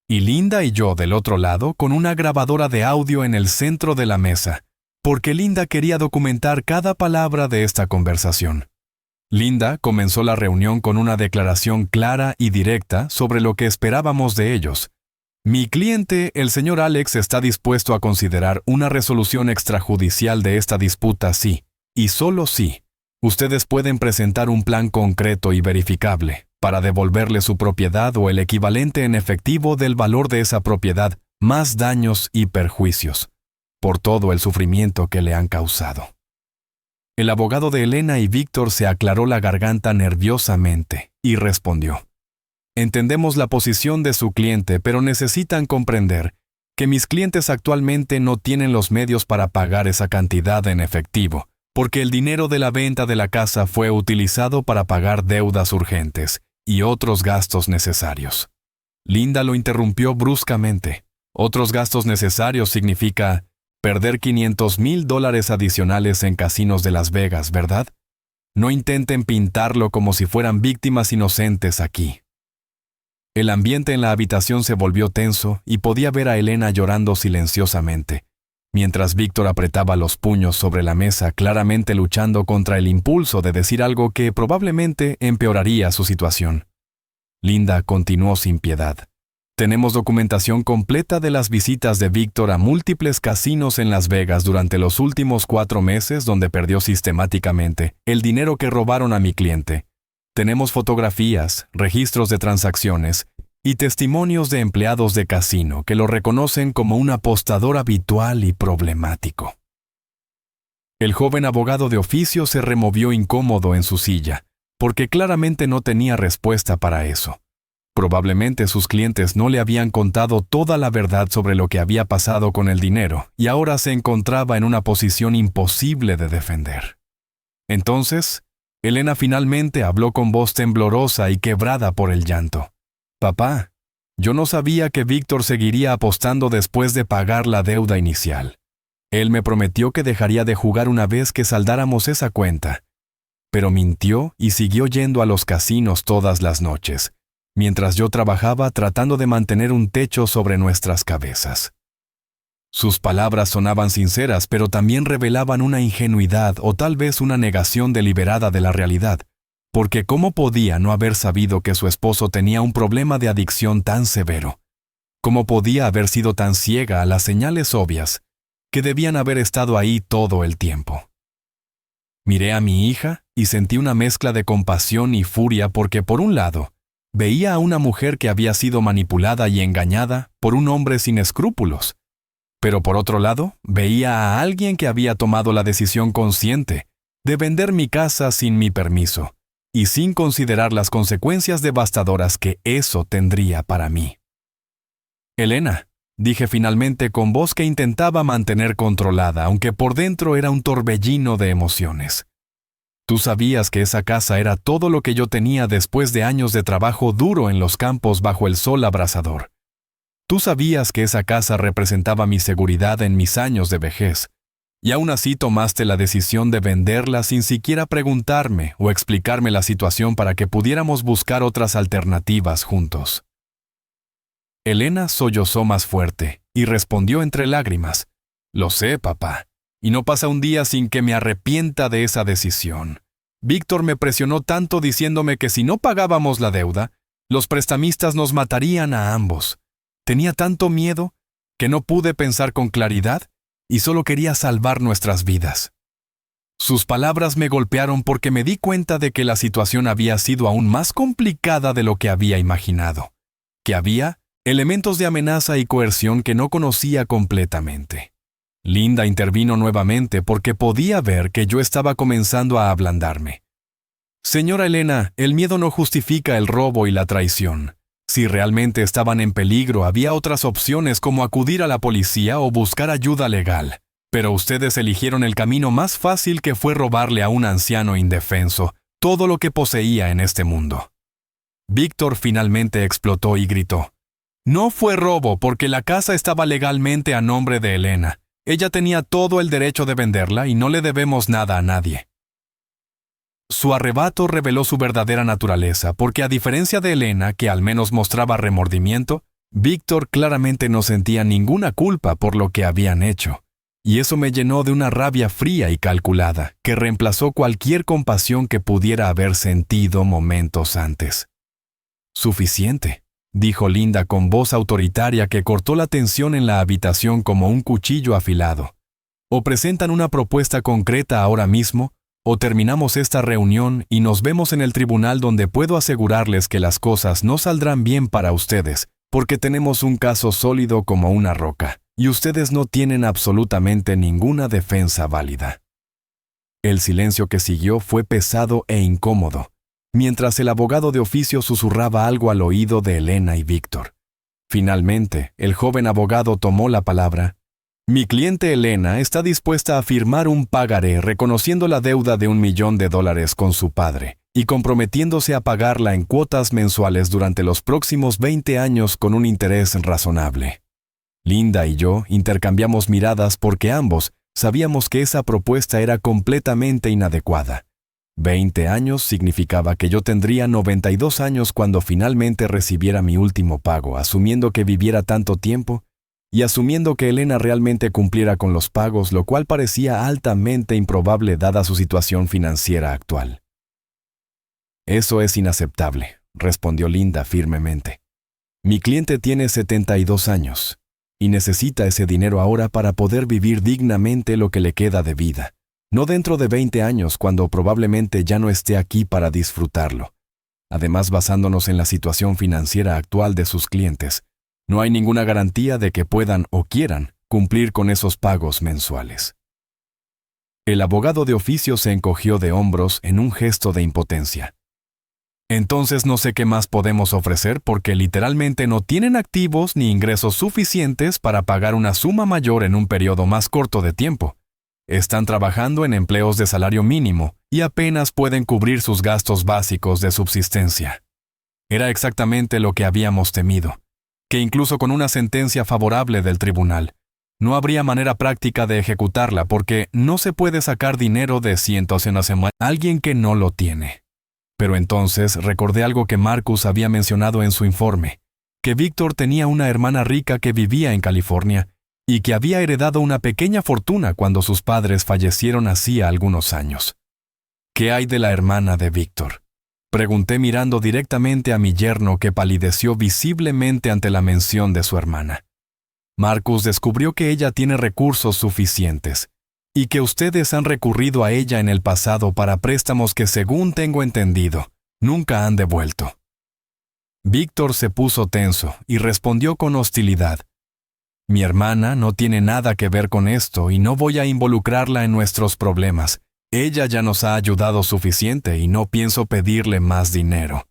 y Linda y yo del otro lado con una grabadora de audio en el centro de la mesa, porque Linda quería documentar cada palabra de esta conversación. Linda comenzó la reunión con una declaración clara y directa sobre lo que esperábamos de ellos. Mi cliente, el señor Alex, está dispuesto a considerar una resolución extrajudicial de esta disputa si, y solo si, ustedes pueden presentar un plan concreto y verificable para devolverle su propiedad o el equivalente en efectivo del valor de esa propiedad, más daños y perjuicios, por todo el sufrimiento que le han causado. El abogado de Elena y Víctor se aclaró la garganta nerviosamente y respondió: Entendemos la posición de su cliente, pero necesitan comprender que mis clientes actualmente no tienen los medios para pagar esa cantidad en efectivo, porque el dinero de la venta de la casa fue utilizado para pagar deudas urgentes y otros gastos necesarios. Linda lo interrumpió bruscamente. Otros gastos necesarios significa perder $500,000 adicionales en casinos de Las Vegas, ¿verdad? No intenten pintarlo como si fueran víctimas inocentes aquí. El ambiente en la habitación se volvió tenso y podía ver a Elena llorando silenciosamente, mientras Víctor apretaba los puños sobre la mesa, claramente luchando contra el impulso de decir algo que probablemente empeoraría su situación. Linda continuó sin piedad. Tenemos documentación completa de las visitas de Víctor a múltiples casinos en Las Vegas durante los últimos 4 meses, donde perdió sistemáticamente el dinero que robaron a mi cliente. Tenemos fotografías, registros de transacciones y testimonios de empleados de casino que lo reconocen como un apostador habitual y problemático. El joven abogado de oficio se removió incómodo en su silla, porque claramente no tenía respuesta para eso. Probablemente sus clientes no le habían contado toda la verdad sobre lo que había pasado con el dinero y ahora se encontraba en una posición imposible de defender. Entonces, Elena finalmente habló con voz temblorosa y quebrada por el llanto. «Papá, yo no sabía que Víctor seguiría apostando después de pagar la deuda inicial. Él me prometió que dejaría de jugar una vez que saldáramos esa cuenta. Pero mintió y siguió yendo a los casinos todas las noches, mientras yo trabajaba tratando de mantener un techo sobre nuestras cabezas». Sus palabras sonaban sinceras, pero también revelaban una ingenuidad o tal vez una negación deliberada de la realidad, porque ¿cómo podía no haber sabido que su esposo tenía un problema de adicción tan severo? ¿Cómo podía haber sido tan ciega a las señales obvias que debían haber estado ahí todo el tiempo? Miré a mi hija y sentí una mezcla de compasión y furia porque, por un lado, veía a una mujer que había sido manipulada y engañada por un hombre sin escrúpulos, pero por otro lado, veía a alguien que había tomado la decisión consciente de vender mi casa sin mi permiso y sin considerar las consecuencias devastadoras que eso tendría para mí. «Elena», dije finalmente con voz que intentaba mantener controlada, aunque por dentro era un torbellino de emociones. «Tú sabías que esa casa era todo lo que yo tenía después de años de trabajo duro en los campos bajo el sol abrasador. Tú sabías que esa casa representaba mi seguridad en mis años de vejez, y aún así tomaste la decisión de venderla sin siquiera preguntarme o explicarme la situación para que pudiéramos buscar otras alternativas juntos». Elena sollozó más fuerte y respondió entre lágrimas: «Lo sé, papá, y no pasa un día sin que me arrepienta de esa decisión. Víctor me presionó tanto diciéndome que si no pagábamos la deuda, los prestamistas nos matarían a ambos. Tenía tanto miedo que no pude pensar con claridad y solo quería salvar nuestras vidas». Sus palabras me golpearon porque me di cuenta de que la situación había sido aún más complicada de lo que había imaginado, que había elementos de amenaza y coerción que no conocía completamente. Linda intervino nuevamente porque podía ver que yo estaba comenzando a ablandarme. «Señora Elena, el miedo no justifica el robo y la traición. Si realmente estaban en peligro, había otras opciones como acudir a la policía o buscar ayuda legal. Pero ustedes eligieron el camino más fácil, que fue robarle a un anciano indefenso todo lo que poseía en este mundo». Víctor finalmente explotó y gritó: «No fue robo porque la casa estaba legalmente a nombre de Elena. Ella tenía todo el derecho de venderla y no le debemos nada a nadie». Su arrebato reveló su verdadera naturaleza, porque a diferencia de Elena, que al menos mostraba remordimiento, Víctor claramente no sentía ninguna culpa por lo que habían hecho, y eso me llenó de una rabia fría y calculada, que reemplazó cualquier compasión que pudiera haber sentido momentos antes. «Suficiente», dijo Linda con voz autoritaria que cortó la tensión en la habitación como un cuchillo afilado. «O presentan una propuesta concreta ahora mismo, o terminamos esta reunión y nos vemos en el tribunal, donde puedo asegurarles que las cosas no saldrán bien para ustedes, porque tenemos un caso sólido como una roca, y ustedes no tienen absolutamente ninguna defensa válida». El silencio que siguió fue pesado e incómodo, mientras el abogado de oficio susurraba algo al oído de Elena y Víctor. Finalmente, el joven abogado tomó la palabra. «Mi cliente Elena está dispuesta a firmar un pagaré reconociendo la deuda de $1 millón con su padre y comprometiéndose a pagarla en cuotas mensuales durante los próximos 20 años con un interés razonable». Linda y yo intercambiamos miradas porque ambos sabíamos que esa propuesta era completamente inadecuada. 20 años significaba que yo tendría 92 años cuando finalmente recibiera mi último pago, asumiendo que viviera tanto tiempo y asumiendo que Elena realmente cumpliera con los pagos, lo cual parecía altamente improbable dada su situación financiera actual. «Eso es inaceptable», respondió Linda firmemente. «Mi cliente tiene 72 años y necesita ese dinero ahora para poder vivir dignamente lo que le queda de vida, no dentro de 20 años cuando probablemente ya no esté aquí para disfrutarlo. Además, basándonos en la situación financiera actual de sus clientes, no hay ninguna garantía de que puedan o quieran cumplir con esos pagos mensuales. El abogado de oficio se encogió de hombros en un gesto de impotencia. Entonces no sé qué más podemos ofrecer porque literalmente no tienen activos ni ingresos suficientes para pagar una suma mayor en un periodo más corto de tiempo. Están trabajando en empleos de salario mínimo y apenas pueden cubrir sus gastos básicos de subsistencia. Era exactamente lo que habíamos temido, que incluso con una sentencia favorable del tribunal, no habría manera práctica de ejecutarla porque no se puede sacar dinero de cientos en la semana a alguien que no lo tiene. Pero entonces recordé algo que Marcus había mencionado en su informe, que Víctor tenía una hermana rica que vivía en California y que había heredado una pequeña fortuna cuando sus padres fallecieron hacía algunos años. ¿Qué hay de la hermana de Víctor? Pregunté mirando directamente a mi yerno que palideció visiblemente ante la mención de su hermana. Marcus descubrió que ella tiene recursos suficientes y que ustedes han recurrido a ella en el pasado para préstamos que, según tengo entendido, nunca han devuelto. Víctor se puso tenso y respondió con hostilidad. Mi hermana no tiene nada que ver con esto y no voy a involucrarla en nuestros problemas. Ella ya nos ha ayudado suficiente y no pienso pedirle más dinero.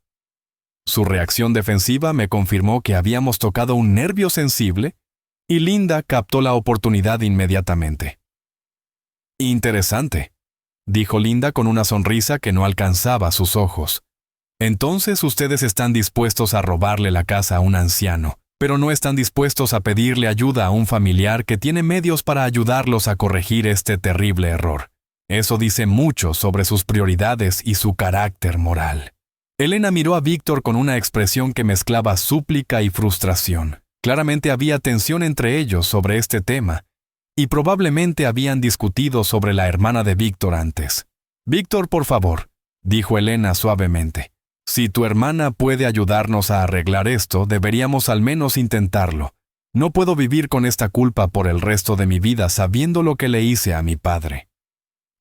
Su reacción defensiva me confirmó que habíamos tocado un nervio sensible y Linda captó la oportunidad inmediatamente. Interesante, dijo Linda con una sonrisa que no alcanzaba sus ojos. Entonces ustedes están dispuestos a robarle la casa a un anciano, pero no están dispuestos a pedirle ayuda a un familiar que tiene medios para ayudarlos a corregir este terrible error. Eso dice mucho sobre sus prioridades y su carácter moral. Elena miró a Víctor con una expresión que mezclaba súplica y frustración. Claramente había tensión entre ellos sobre este tema, y probablemente habían discutido sobre la hermana de Víctor antes. Víctor, por favor, dijo Elena suavemente. Si tu hermana puede ayudarnos a arreglar esto, deberíamos al menos intentarlo. No puedo vivir con esta culpa por el resto de mi vida sabiendo lo que le hice a mi padre.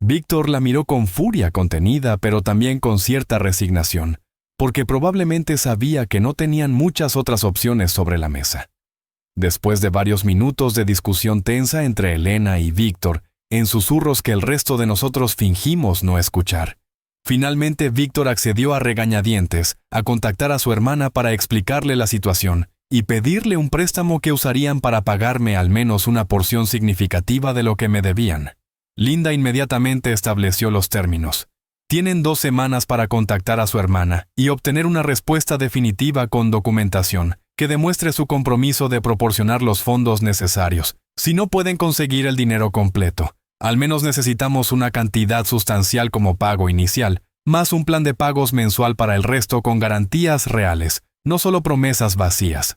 Víctor la miró con furia contenida, pero también con cierta resignación, porque probablemente sabía que no tenían muchas otras opciones sobre la mesa. Después de varios minutos de discusión tensa entre Elena y Víctor, en susurros que el resto de nosotros fingimos no escuchar, finalmente Víctor accedió a regañadientes a contactar a su hermana para explicarle la situación y pedirle un préstamo que usarían para pagarme al menos una porción significativa de lo que me debían. Linda inmediatamente estableció los términos. Tienen 2 semanas para contactar a su hermana y obtener una respuesta definitiva con documentación que demuestre su compromiso de proporcionar los fondos necesarios. Si no pueden conseguir el dinero completo, al menos necesitamos una cantidad sustancial como pago inicial, más un plan de pagos mensual para el resto con garantías reales, no solo promesas vacías.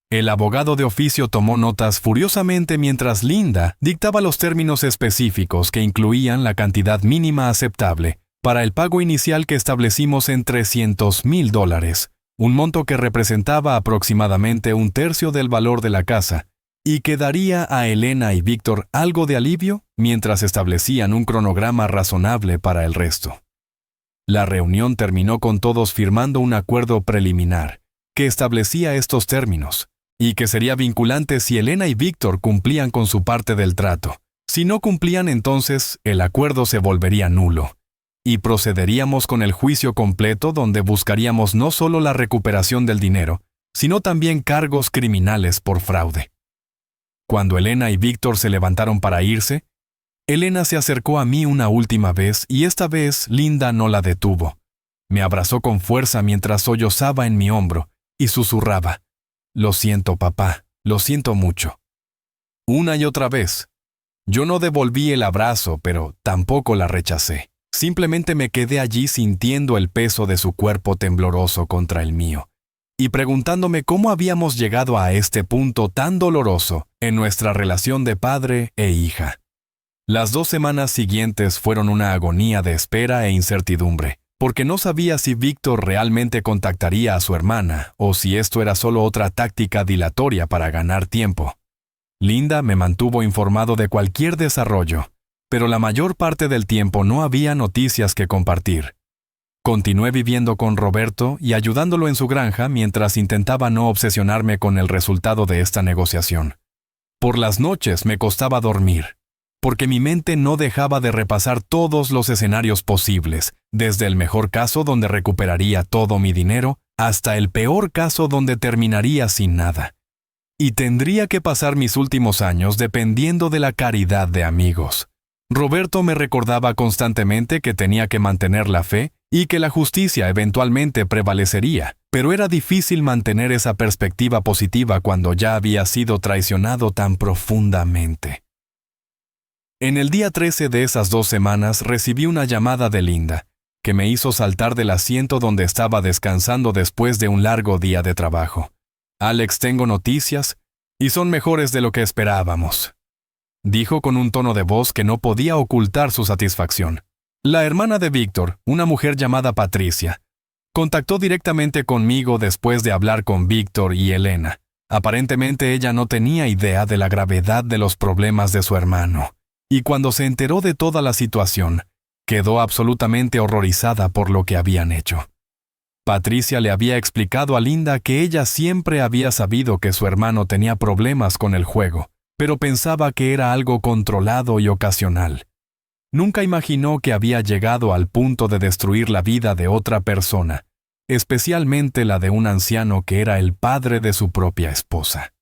El abogado de oficio tomó notas furiosamente mientras Linda dictaba los términos específicos que incluían la cantidad mínima aceptable para el pago inicial que establecimos en $300,000, un monto que representaba aproximadamente 1/3 del valor de la casa, y que daría a Elena y Víctor algo de alivio mientras establecían un cronograma razonable para el resto. La reunión terminó con todos firmando un acuerdo preliminar que establecía estos términos, y que sería vinculante si Elena y Víctor cumplían con su parte del trato. Si no cumplían, entonces el acuerdo se volvería nulo, y procederíamos con el juicio completo donde buscaríamos no solo la recuperación del dinero, sino también cargos criminales por fraude. Cuando Elena y Víctor se levantaron para irse, Elena se acercó a mí una última vez y esta vez Linda no la detuvo. Me abrazó con fuerza mientras sollozaba en mi hombro y susurraba: «Lo siento, papá, lo siento mucho». Una y otra vez. Yo no devolví el abrazo, pero tampoco la rechacé. Simplemente me quedé allí sintiendo el peso de su cuerpo tembloroso contra el mío, y preguntándome cómo habíamos llegado a este punto tan doloroso en nuestra relación de padre e hija. Las 2 semanas siguientes fueron una agonía de espera e incertidumbre, porque no sabía si Víctor realmente contactaría a su hermana o si esto era solo otra táctica dilatoria para ganar tiempo. Linda me mantuvo informado de cualquier desarrollo, pero la mayor parte del tiempo no había noticias que compartir. Continué viviendo con Roberto y ayudándolo en su granja mientras intentaba no obsesionarme con el resultado de esta negociación. Por las noches me costaba dormir, porque mi mente no dejaba de repasar todos los escenarios posibles, desde el mejor caso donde recuperaría todo mi dinero hasta el peor caso donde terminaría sin nada. Y tendría que pasar mis últimos años dependiendo de la caridad de amigos. Roberto me recordaba constantemente que tenía que mantener la fe y que la justicia eventualmente prevalecería, pero era difícil mantener esa perspectiva positiva cuando ya había sido traicionado tan profundamente. En el día 13 de esas 2 semanas recibí una llamada de Linda, que me hizo saltar del asiento donde estaba descansando después de un largo día de trabajo. «Alex, tengo noticias, y son mejores de lo que esperábamos», dijo con un tono de voz que no podía ocultar su satisfacción. La hermana de Víctor, una mujer llamada Patricia, contactó directamente conmigo después de hablar con Víctor y Elena. Aparentemente ella no tenía idea de la gravedad de los problemas de su hermano, y cuando se enteró de toda la situación, quedó absolutamente horrorizada por lo que habían hecho. Patricia le había explicado a Linda que ella siempre había sabido que su hermano tenía problemas con el juego, pero pensaba que era algo controlado y ocasional. Nunca imaginó que había llegado al punto de destruir la vida de otra persona, especialmente la de un anciano que era el padre de su propia esposa.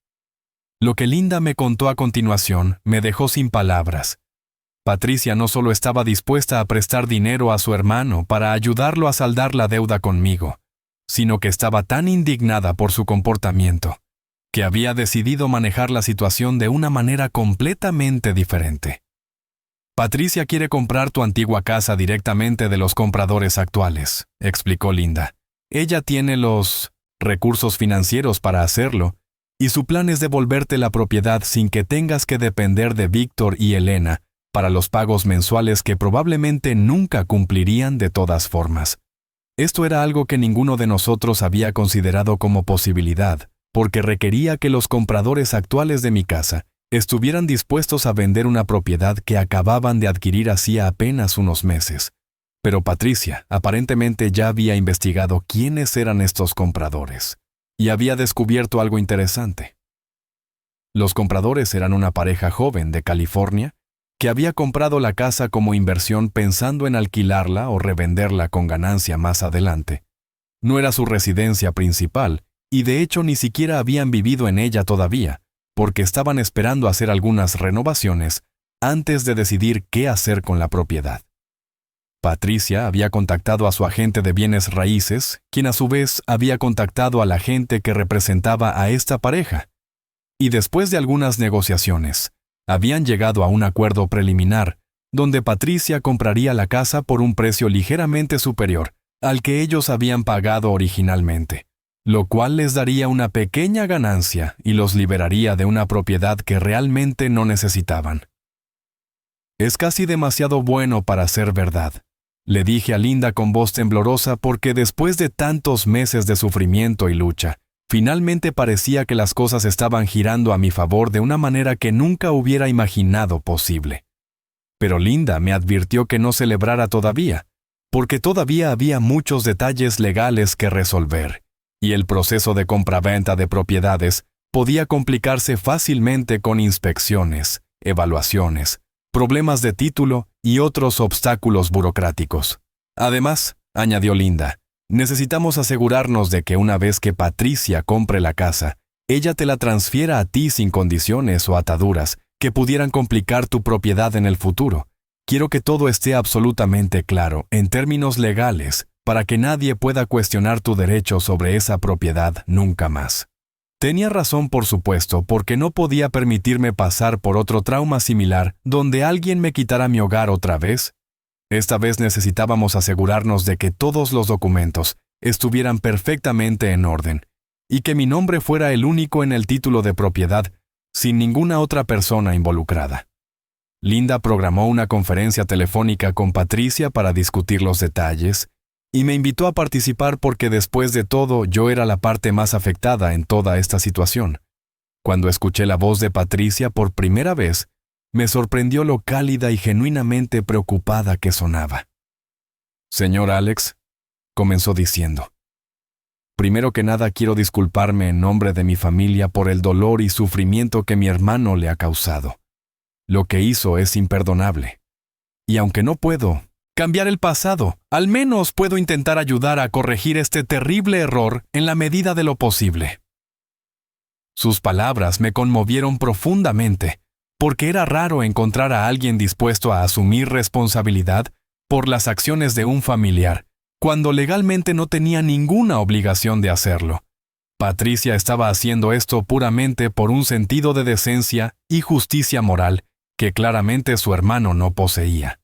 Lo que Linda me contó a continuación me dejó sin palabras. Patricia no solo estaba dispuesta a prestar dinero a su hermano para ayudarlo a saldar la deuda conmigo, sino que estaba tan indignada por su comportamiento, que había decidido manejar la situación de una manera completamente diferente. «Patricia quiere comprar tu antigua casa directamente de los compradores actuales», explicó Linda. «Ella tiene los recursos financieros para hacerlo, y su plan es devolverte la propiedad sin que tengas que depender de Víctor y Elena para los pagos mensuales que probablemente nunca cumplirían de todas formas. Esto era algo que ninguno de nosotros había considerado como posibilidad, porque requería que los compradores actuales de mi casa estuvieran dispuestos a vender una propiedad que acababan de adquirir hacía apenas unos meses. Pero Patricia aparentemente ya había investigado quiénes eran estos compradores, y había descubierto algo interesante. Los compradores eran una pareja joven de California que había comprado la casa como inversión pensando en alquilarla o revenderla con ganancia más adelante. No era su residencia principal, y de hecho ni siquiera habían vivido en ella todavía, porque estaban esperando hacer algunas renovaciones antes de decidir qué hacer con la propiedad. Patricia había contactado a su agente de bienes raíces, quien a su vez había contactado al agente que representaba a esta pareja. Y después de algunas negociaciones, habían llegado a un acuerdo preliminar, donde Patricia compraría la casa por un precio ligeramente superior al que ellos habían pagado originalmente, lo cual les daría una pequeña ganancia y los liberaría de una propiedad que realmente no necesitaban. «Es casi demasiado bueno para ser verdad», le dije a Linda con voz temblorosa porque después de tantos meses de sufrimiento y lucha, finalmente parecía que las cosas estaban girando a mi favor de una manera que nunca hubiera imaginado posible. Pero Linda me advirtió que no celebrara todavía, porque todavía había muchos detalles legales que resolver, y el proceso de compraventa de propiedades podía complicarse fácilmente con inspecciones, evaluaciones, problemas de título y otros obstáculos burocráticos. Además, añadió Linda, necesitamos asegurarnos de que una vez que Patricia compre la casa, ella te la transfiera a ti sin condiciones o ataduras que pudieran complicar tu propiedad en el futuro. Quiero que todo esté absolutamente claro en términos legales para que nadie pueda cuestionar tu derecho sobre esa propiedad nunca más. Tenía razón, por supuesto, porque no podía permitirme pasar por otro trauma similar donde alguien me quitara mi hogar otra vez. Esta vez necesitábamos asegurarnos de que todos los documentos estuvieran perfectamente en orden y que mi nombre fuera el único en el título de propiedad, sin ninguna otra persona involucrada. Linda programó una conferencia telefónica con Patricia para discutir los detalles y me invitó a participar porque después de todo yo era la parte más afectada en toda esta situación. Cuando escuché la voz de Patricia por primera vez, me sorprendió lo cálida y genuinamente preocupada que sonaba. «Señor Alex, comenzó diciendo. Primero que nada quiero disculparme en nombre de mi familia por el dolor y sufrimiento que mi hermano le ha causado. Lo que hizo es imperdonable. Y aunque no puedo cambiar el pasado, al menos puedo intentar ayudar a corregir este terrible error en la medida de lo posible. Sus palabras me conmovieron profundamente, porque era raro encontrar a alguien dispuesto a asumir responsabilidad por las acciones de un familiar, cuando legalmente no tenía ninguna obligación de hacerlo. Patricia estaba haciendo esto puramente por un sentido de decencia y justicia moral que claramente su hermano no poseía.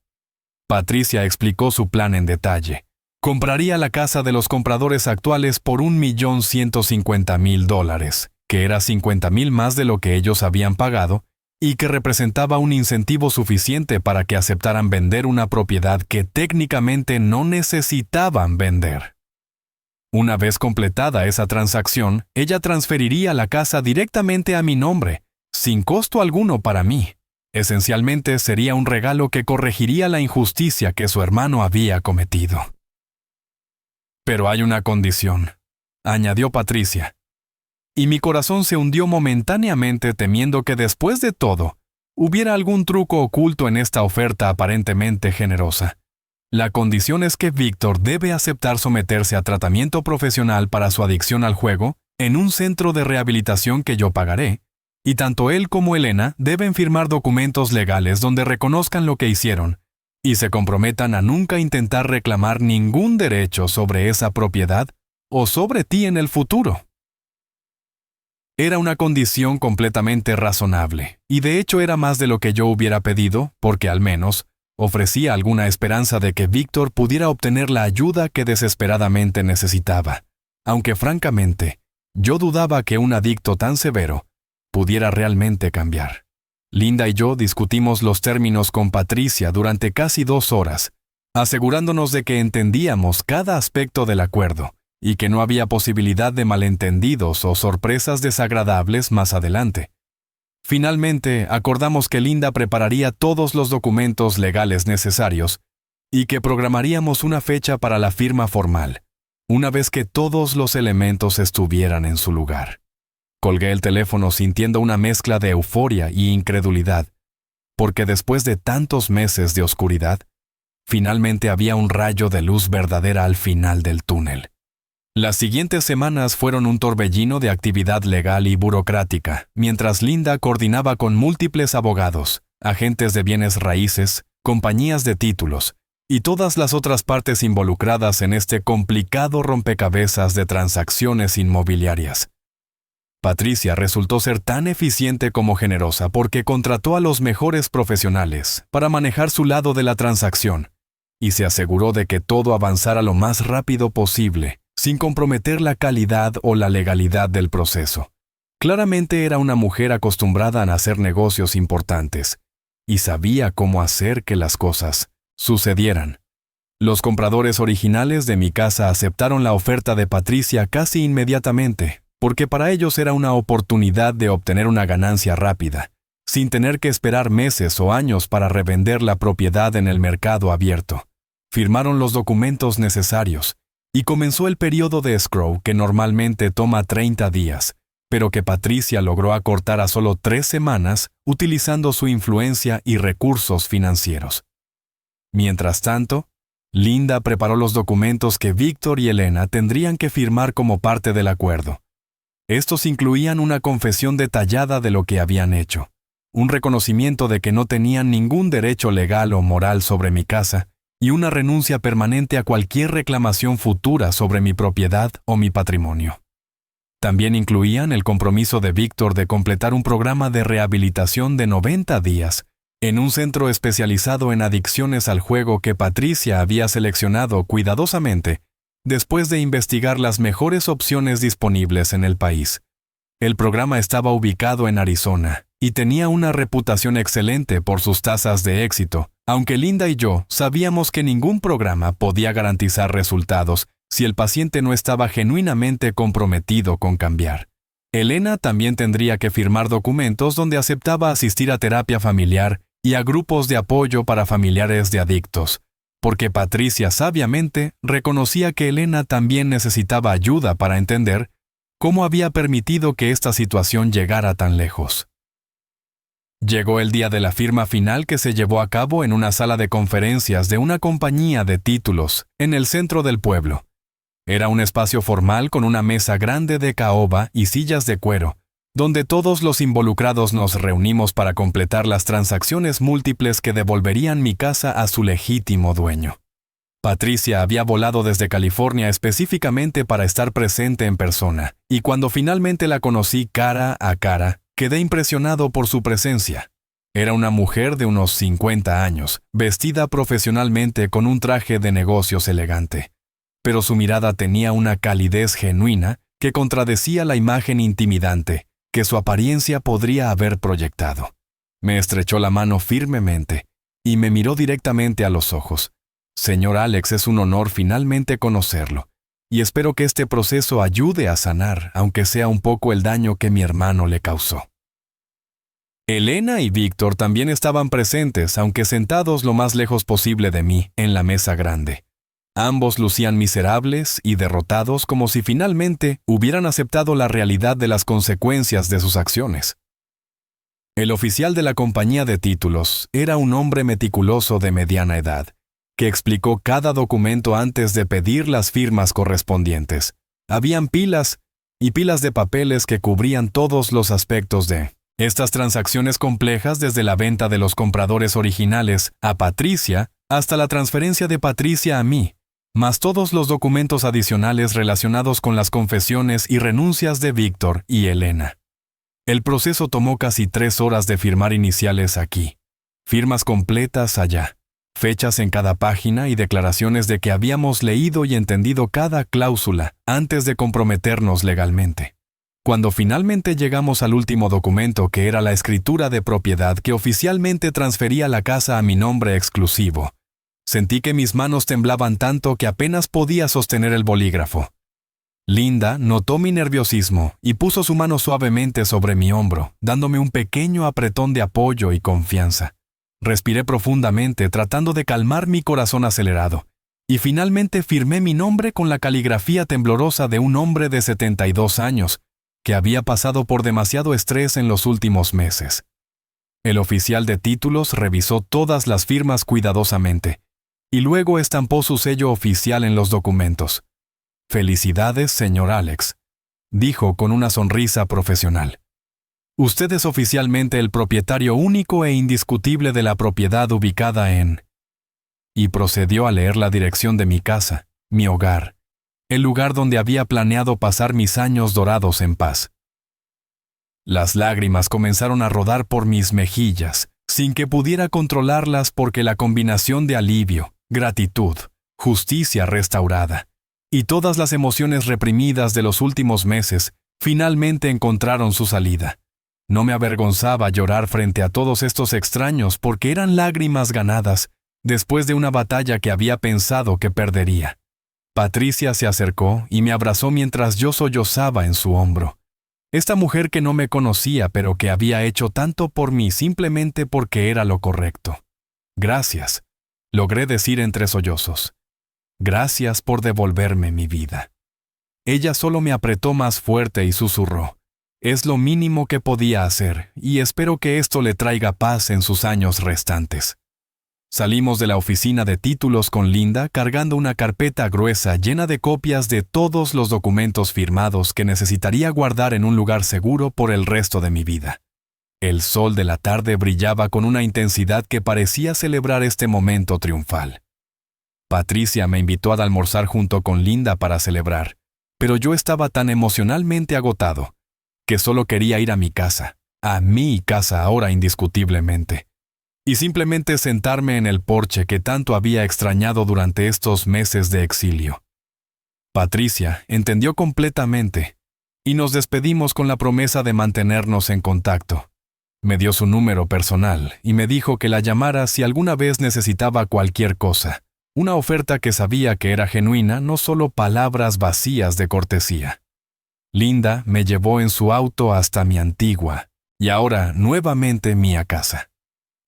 Patricia explicó su plan en detalle. Compraría la casa de los compradores actuales por $1.150.000, que era $50,000 más de lo que ellos habían pagado, y que representaba un incentivo suficiente para que aceptaran vender una propiedad que técnicamente no necesitaban vender. Una vez completada esa transacción, ella transferiría la casa directamente a mi nombre, sin costo alguno para mí. Esencialmente sería un regalo que corregiría la injusticia que su hermano había cometido. Pero hay una condición, añadió Patricia. Y mi corazón se hundió momentáneamente temiendo que después de todo, hubiera algún truco oculto en esta oferta aparentemente generosa. La condición es que Víctor debe aceptar someterse a tratamiento profesional para su adicción al juego en un centro de rehabilitación que yo pagaré, y tanto él como Elena deben firmar documentos legales donde reconozcan lo que hicieron y se comprometan a nunca intentar reclamar ningún derecho sobre esa propiedad o sobre ti en el futuro. Era una condición completamente razonable, y de hecho era más de lo que yo hubiera pedido, porque al menos ofrecía alguna esperanza de que Víctor pudiera obtener la ayuda que desesperadamente necesitaba, aunque francamente, yo dudaba que un adicto tan severo pudiera realmente cambiar. Linda y yo discutimos los términos con Patricia durante casi 2 horas, asegurándonos de que entendíamos cada aspecto del acuerdo, y que no había posibilidad de malentendidos o sorpresas desagradables más adelante. Finalmente, acordamos que Linda prepararía todos los documentos legales necesarios y que programaríamos una fecha para la firma formal, una vez que todos los elementos estuvieran en su lugar. Colgué el teléfono sintiendo una mezcla de euforia y incredulidad, porque después de tantos meses de oscuridad, finalmente había un rayo de luz verdadera al final del túnel. Las siguientes semanas fueron un torbellino de actividad legal y burocrática, mientras Linda coordinaba con múltiples abogados, agentes de bienes raíces, compañías de títulos y todas las otras partes involucradas en este complicado rompecabezas de transacciones inmobiliarias. Patricia resultó ser tan eficiente como generosa porque contrató a los mejores profesionales para manejar su lado de la transacción y se aseguró de que todo avanzara lo más rápido posible, sin comprometer la calidad o la legalidad del proceso. Claramente era una mujer acostumbrada a hacer negocios importantes, y sabía cómo hacer que las cosas sucedieran. Los compradores originales de mi casa aceptaron la oferta de Patricia casi inmediatamente, porque para ellos era una oportunidad de obtener una ganancia rápida, sin tener que esperar meses o años para revender la propiedad en el mercado abierto. Firmaron los documentos necesarios, y comenzó el periodo de escrow que normalmente toma 30 días, pero que Patricia logró acortar a solo 3 semanas utilizando su influencia y recursos financieros. Mientras tanto, Linda preparó los documentos que Víctor y Elena tendrían que firmar como parte del acuerdo. Estos incluían una confesión detallada de lo que habían hecho, un reconocimiento de que no tenían ningún derecho legal o moral sobre mi casa, y una renuncia permanente a cualquier reclamación futura sobre mi propiedad o mi patrimonio. También incluían el compromiso de Víctor de completar un programa de rehabilitación de 90 días en un centro especializado en adicciones al juego que Patricia había seleccionado cuidadosamente después de investigar las mejores opciones disponibles en el país. El programa estaba ubicado en Arizona y tenía una reputación excelente por sus tasas de éxito, aunque Linda y yo sabíamos que ningún programa podía garantizar resultados si el paciente no estaba genuinamente comprometido con cambiar. Elena también tendría que firmar documentos donde aceptaba asistir a terapia familiar y a grupos de apoyo para familiares de adictos, porque Patricia sabiamente reconocía que Elena también necesitaba ayuda para entender cómo había permitido que esta situación llegara tan lejos. Llegó el día de la firma final, que se llevó a cabo en una sala de conferencias de una compañía de títulos en el centro del pueblo. Era un espacio formal con una mesa grande de caoba y sillas de cuero, donde todos los involucrados nos reunimos para completar las transacciones múltiples que devolverían mi casa a su legítimo dueño. Patricia había volado desde California específicamente para estar presente en persona, y cuando finalmente la conocí cara a cara, quedé impresionado por su presencia. Era una mujer de unos 50 años, vestida profesionalmente con un traje de negocios elegante. Pero su mirada tenía una calidez genuina que contradecía la imagen intimidante que su apariencia podría haber proyectado. Me estrechó la mano firmemente y me miró directamente a los ojos. Señor Alex, es un honor finalmente conocerlo, y espero que este proceso ayude a sanar, aunque sea un poco, el daño que mi hermano le causó. Elena y Víctor también estaban presentes, aunque sentados lo más lejos posible de mí, en la mesa grande. Ambos lucían miserables y derrotados, como si finalmente hubieran aceptado la realidad de las consecuencias de sus acciones. El oficial de la compañía de títulos era un hombre meticuloso de mediana edad, que explicó cada documento antes de pedir las firmas correspondientes. Habían pilas y pilas de papeles que cubrían todos los aspectos de estas transacciones complejas, desde la venta de los compradores originales a Patricia hasta la transferencia de Patricia a mí, más todos los documentos adicionales relacionados con las confesiones y renuncias de Víctor y Elena. El proceso tomó casi 3 horas de firmar iniciales aquí, firmas completas allá, fechas en cada página y declaraciones de que habíamos leído y entendido cada cláusula antes de comprometernos legalmente. Cuando finalmente llegamos al último documento, que era la escritura de propiedad que oficialmente transfería la casa a mi nombre exclusivo, sentí que mis manos temblaban tanto que apenas podía sostener el bolígrafo. Linda notó mi nerviosismo y puso su mano suavemente sobre mi hombro, dándome un pequeño apretón de apoyo y confianza. Respiré profundamente, tratando de calmar mi corazón acelerado, y finalmente firmé mi nombre con la caligrafía temblorosa de un hombre de 72 años, que había pasado por demasiado estrés en los últimos meses. El oficial de títulos revisó todas las firmas cuidadosamente, y luego estampó su sello oficial en los documentos. «Felicidades, señor Alex», dijo con una sonrisa profesional. «Usted es oficialmente el propietario único e indiscutible de la propiedad ubicada en…» Y procedió a leer la dirección de mi casa, mi hogar, el lugar donde había planeado pasar mis años dorados en paz. Las lágrimas comenzaron a rodar por mis mejillas, sin que pudiera controlarlas, porque la combinación de alivio, gratitud, justicia restaurada y todas las emociones reprimidas de los últimos meses finalmente encontraron su salida. No me avergonzaba llorar frente a todos estos extraños, porque eran lágrimas ganadas después de una batalla que había pensado que perdería. Patricia se acercó y me abrazó mientras yo sollozaba en su hombro. Esta mujer que no me conocía, pero que había hecho tanto por mí simplemente porque era lo correcto. «Gracias», logré decir entre sollozos. «Gracias por devolverme mi vida». Ella solo me apretó más fuerte y susurró: «Es lo mínimo que podía hacer, y espero que esto le traiga paz en sus años restantes». Salimos de la oficina de títulos con Linda cargando una carpeta gruesa llena de copias de todos los documentos firmados que necesitaría guardar en un lugar seguro por el resto de mi vida. El sol de la tarde brillaba con una intensidad que parecía celebrar este momento triunfal. Patricia me invitó a almorzar junto con Linda para celebrar, pero yo estaba tan emocionalmente agotado que solo quería ir a mi casa ahora indiscutiblemente, y simplemente sentarme en el porche que tanto había extrañado durante estos meses de exilio. Patricia entendió completamente, y nos despedimos con la promesa de mantenernos en contacto. Me dio su número personal y me dijo que la llamara si alguna vez necesitaba cualquier cosa, una oferta que sabía que era genuina, no solo palabras vacías de cortesía. Linda me llevó en su auto hasta mi antigua, y ahora nuevamente mía casa.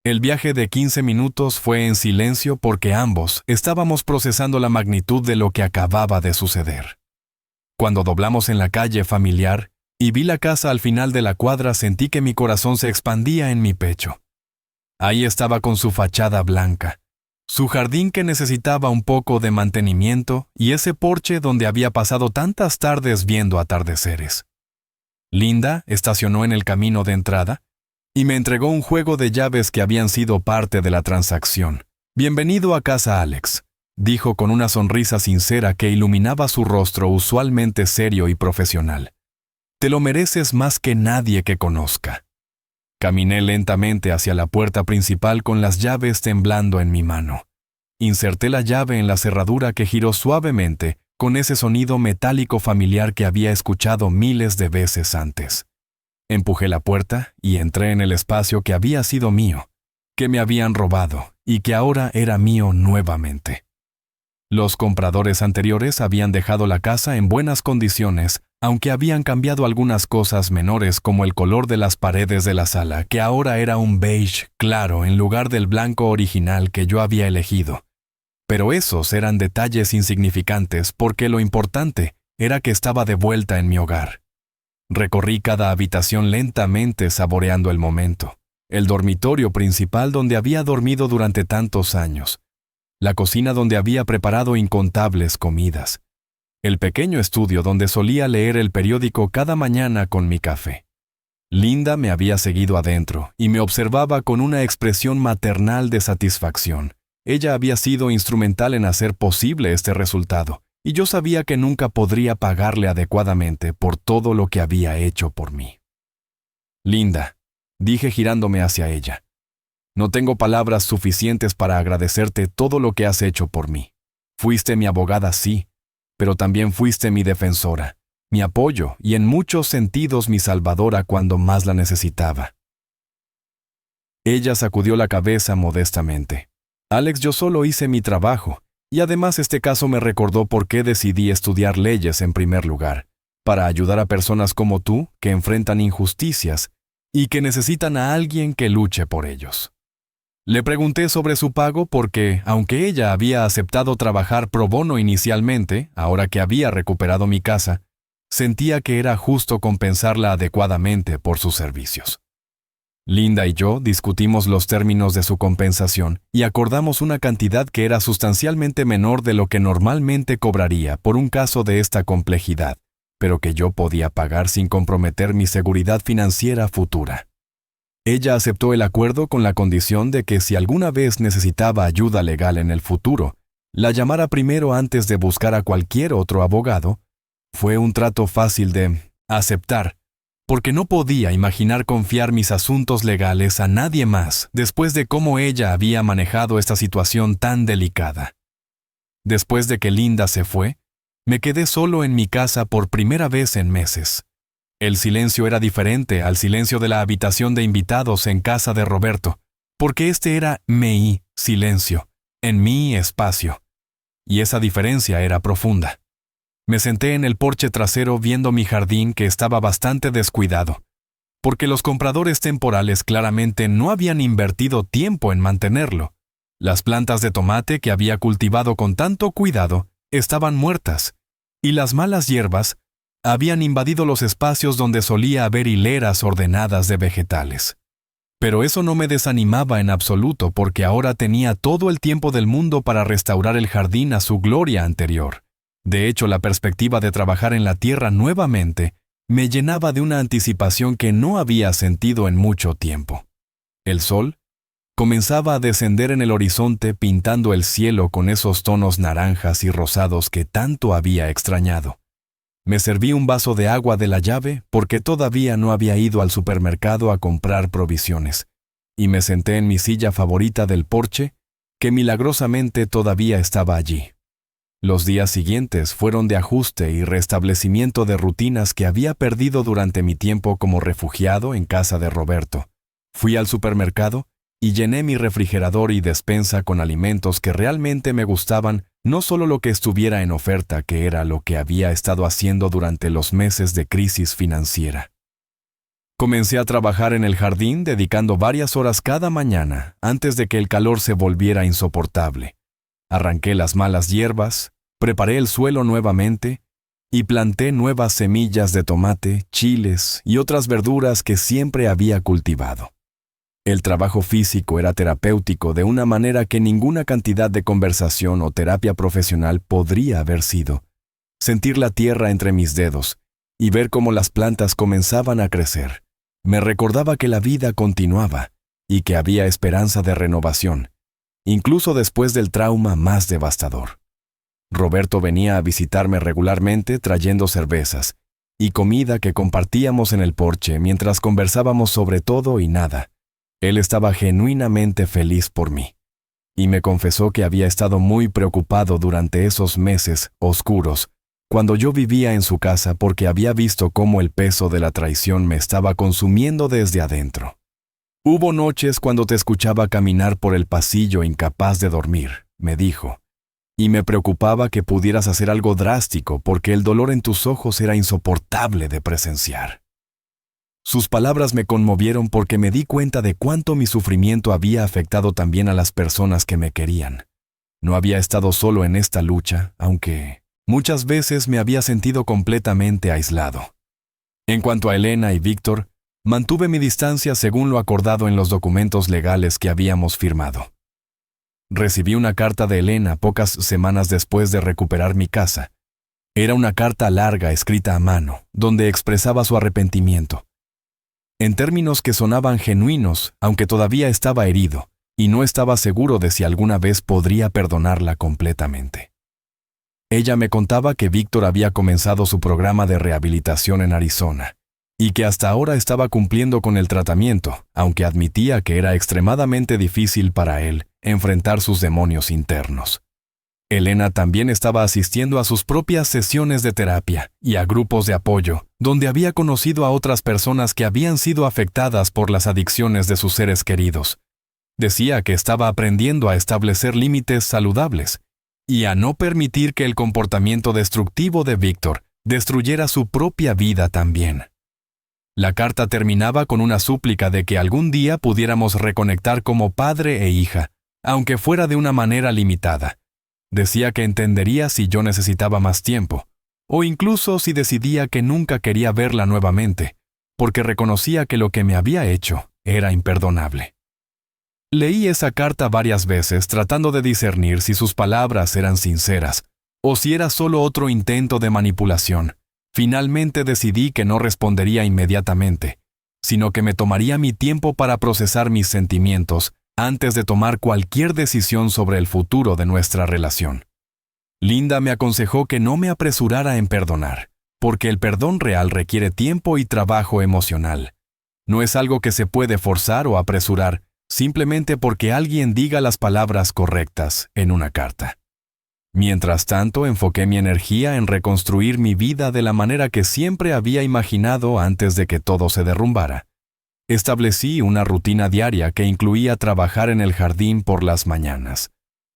El viaje de 15 minutos fue en silencio porque ambos estábamos procesando la magnitud de lo que acababa de suceder. Cuando doblamos en la calle familiar y vi la casa al final de la cuadra, sentí que mi corazón se expandía en mi pecho. Ahí estaba con su fachada blanca, su jardín que necesitaba un poco de mantenimiento y ese porche donde había pasado tantas tardes viendo atardeceres. Linda estacionó en el camino de entrada y me entregó un juego de llaves que habían sido parte de la transacción. «Bienvenido a casa, Alex», dijo con una sonrisa sincera que iluminaba su rostro usualmente serio y profesional. «Te lo mereces más que nadie que conozca». Caminé lentamente hacia la puerta principal con las llaves temblando en mi mano. Inserté la llave en la cerradura que giró suavemente con ese sonido metálico familiar que había escuchado miles de veces antes. Empujé la puerta y entré en el espacio que había sido mío, que me habían robado y que ahora era mío nuevamente. Los compradores anteriores habían dejado la casa en buenas condiciones, aunque habían cambiado algunas cosas menores como el color de las paredes de la sala, que ahora era un beige claro en lugar del blanco original que yo había elegido. Pero esos eran detalles insignificantes porque lo importante era que estaba de vuelta en mi hogar. Recorrí cada habitación lentamente saboreando el momento. El dormitorio principal donde había dormido durante tantos años. La cocina donde había preparado incontables comidas. El pequeño estudio donde solía leer el periódico cada mañana con mi café. Linda me había seguido adentro y me observaba con una expresión maternal de satisfacción. Ella había sido instrumental en hacer posible este resultado, y yo sabía que nunca podría pagarle adecuadamente por todo lo que había hecho por mí. «Linda», dije girándome hacia ella, «no tengo palabras suficientes para agradecerte todo lo que has hecho por mí. Fuiste mi abogada, sí, pero también fuiste mi defensora, mi apoyo y en muchos sentidos mi salvadora cuando más la necesitaba». Ella sacudió la cabeza modestamente. «Alex, yo solo hice mi trabajo, y además este caso me recordó por qué decidí estudiar leyes en primer lugar, para ayudar a personas como tú que enfrentan injusticias y que necesitan a alguien que luche por ellos». Le pregunté sobre su pago porque, aunque ella había aceptado trabajar pro bono inicialmente, ahora que había recuperado mi casa, sentía que era justo compensarla adecuadamente por sus servicios. Linda y yo discutimos los términos de su compensación y acordamos una cantidad que era sustancialmente menor de lo que normalmente cobraría por un caso de esta complejidad, pero que yo podía pagar sin comprometer mi seguridad financiera futura. Ella aceptó el acuerdo con la condición de que si alguna vez necesitaba ayuda legal en el futuro, la llamara primero antes de buscar a cualquier otro abogado. Fue un trato fácil de aceptar, porque no podía imaginar confiar mis asuntos legales a nadie más después de cómo ella había manejado esta situación tan delicada. Después de que Linda se fue, me quedé solo en mi casa por primera vez en meses. El silencio era diferente al silencio de la habitación de invitados en casa de Roberto, porque este era mi silencio, en mi espacio, y esa diferencia era profunda. Me senté en el porche trasero viendo mi jardín que estaba bastante descuidado, porque los compradores temporales claramente no habían invertido tiempo en mantenerlo. Las plantas de tomate que había cultivado con tanto cuidado estaban muertas, y las malas hierbas habían invadido los espacios donde solía haber hileras ordenadas de vegetales. Pero eso no me desanimaba en absoluto porque ahora tenía todo el tiempo del mundo para restaurar el jardín a su gloria anterior. De hecho, la perspectiva de trabajar en la tierra nuevamente me llenaba de una anticipación que no había sentido en mucho tiempo. El sol comenzaba a descender en el horizonte pintando el cielo con esos tonos naranjas y rosados que tanto había extrañado. Me serví un vaso de agua de la llave porque todavía no había ido al supermercado a comprar provisiones, y me senté en mi silla favorita del porche, que milagrosamente todavía estaba allí. Los días siguientes fueron de ajuste y restablecimiento de rutinas que había perdido durante mi tiempo como refugiado en casa de Roberto. Fui al supermercado y llené mi refrigerador y despensa con alimentos que realmente me gustaban, no solo lo que estuviera en oferta, que era lo que había estado haciendo durante los meses de crisis financiera. Comencé a trabajar en el jardín dedicando varias horas cada mañana antes de que el calor se volviera insoportable. Arranqué las malas hierbas, preparé el suelo nuevamente y planté nuevas semillas de tomate, chiles y otras verduras que siempre había cultivado. El trabajo físico era terapéutico de una manera que ninguna cantidad de conversación o terapia profesional podría haber sido. Sentir la tierra entre mis dedos y ver cómo las plantas comenzaban a crecer me recordaba que la vida continuaba y que había esperanza de renovación, incluso después del trauma más devastador. Roberto venía a visitarme regularmente trayendo cervezas y comida que compartíamos en el porche mientras conversábamos sobre todo y nada. Él estaba genuinamente feliz por mí, y me confesó que había estado muy preocupado durante esos meses oscuros, cuando yo vivía en su casa porque había visto cómo el peso de la traición me estaba consumiendo desde adentro. Hubo noches cuando te escuchaba caminar por el pasillo incapaz de dormir, me dijo, y me preocupaba que pudieras hacer algo drástico porque el dolor en tus ojos era insoportable de presenciar. Sus palabras me conmovieron porque me di cuenta de cuánto mi sufrimiento había afectado también a las personas que me querían. No había estado solo en esta lucha, aunque muchas veces me había sentido completamente aislado. En cuanto a Elena y Víctor, mantuve mi distancia según lo acordado en los documentos legales que habíamos firmado. Recibí una carta de Elena pocas semanas después de recuperar mi casa. Era una carta larga escrita a mano, donde expresaba su arrepentimiento. En términos que sonaban genuinos, aunque todavía estaba herido, y no estaba seguro de si alguna vez podría perdonarla completamente. Ella me contaba que Víctor había comenzado su programa de rehabilitación en Arizona, y que hasta ahora estaba cumpliendo con el tratamiento, aunque admitía que era extremadamente difícil para él enfrentar sus demonios internos. Elena también estaba asistiendo a sus propias sesiones de terapia y a grupos de apoyo, donde había conocido a otras personas que habían sido afectadas por las adicciones de sus seres queridos. Decía que estaba aprendiendo a establecer límites saludables y a no permitir que el comportamiento destructivo de Víctor destruyera su propia vida también. La carta terminaba con una súplica de que algún día pudiéramos reconectar como padre e hija, aunque fuera de una manera limitada. Decía que entendería si yo necesitaba más tiempo, o incluso si decidía que nunca quería verla nuevamente, porque reconocía que lo que me había hecho era imperdonable. Leí esa carta varias veces tratando de discernir si sus palabras eran sinceras, o si era solo otro intento de manipulación. Finalmente decidí que no respondería inmediatamente, sino que me tomaría mi tiempo para procesar mis sentimientos antes de tomar cualquier decisión sobre el futuro de nuestra relación. Linda me aconsejó que no me apresurara en perdonar, porque el perdón real requiere tiempo y trabajo emocional. No es algo que se puede forzar o apresurar simplemente porque alguien diga las palabras correctas en una carta. Mientras tanto, enfoqué mi energía en reconstruir mi vida de la manera que siempre había imaginado antes de que todo se derrumbara. Establecí una rutina diaria que incluía trabajar en el jardín por las mañanas,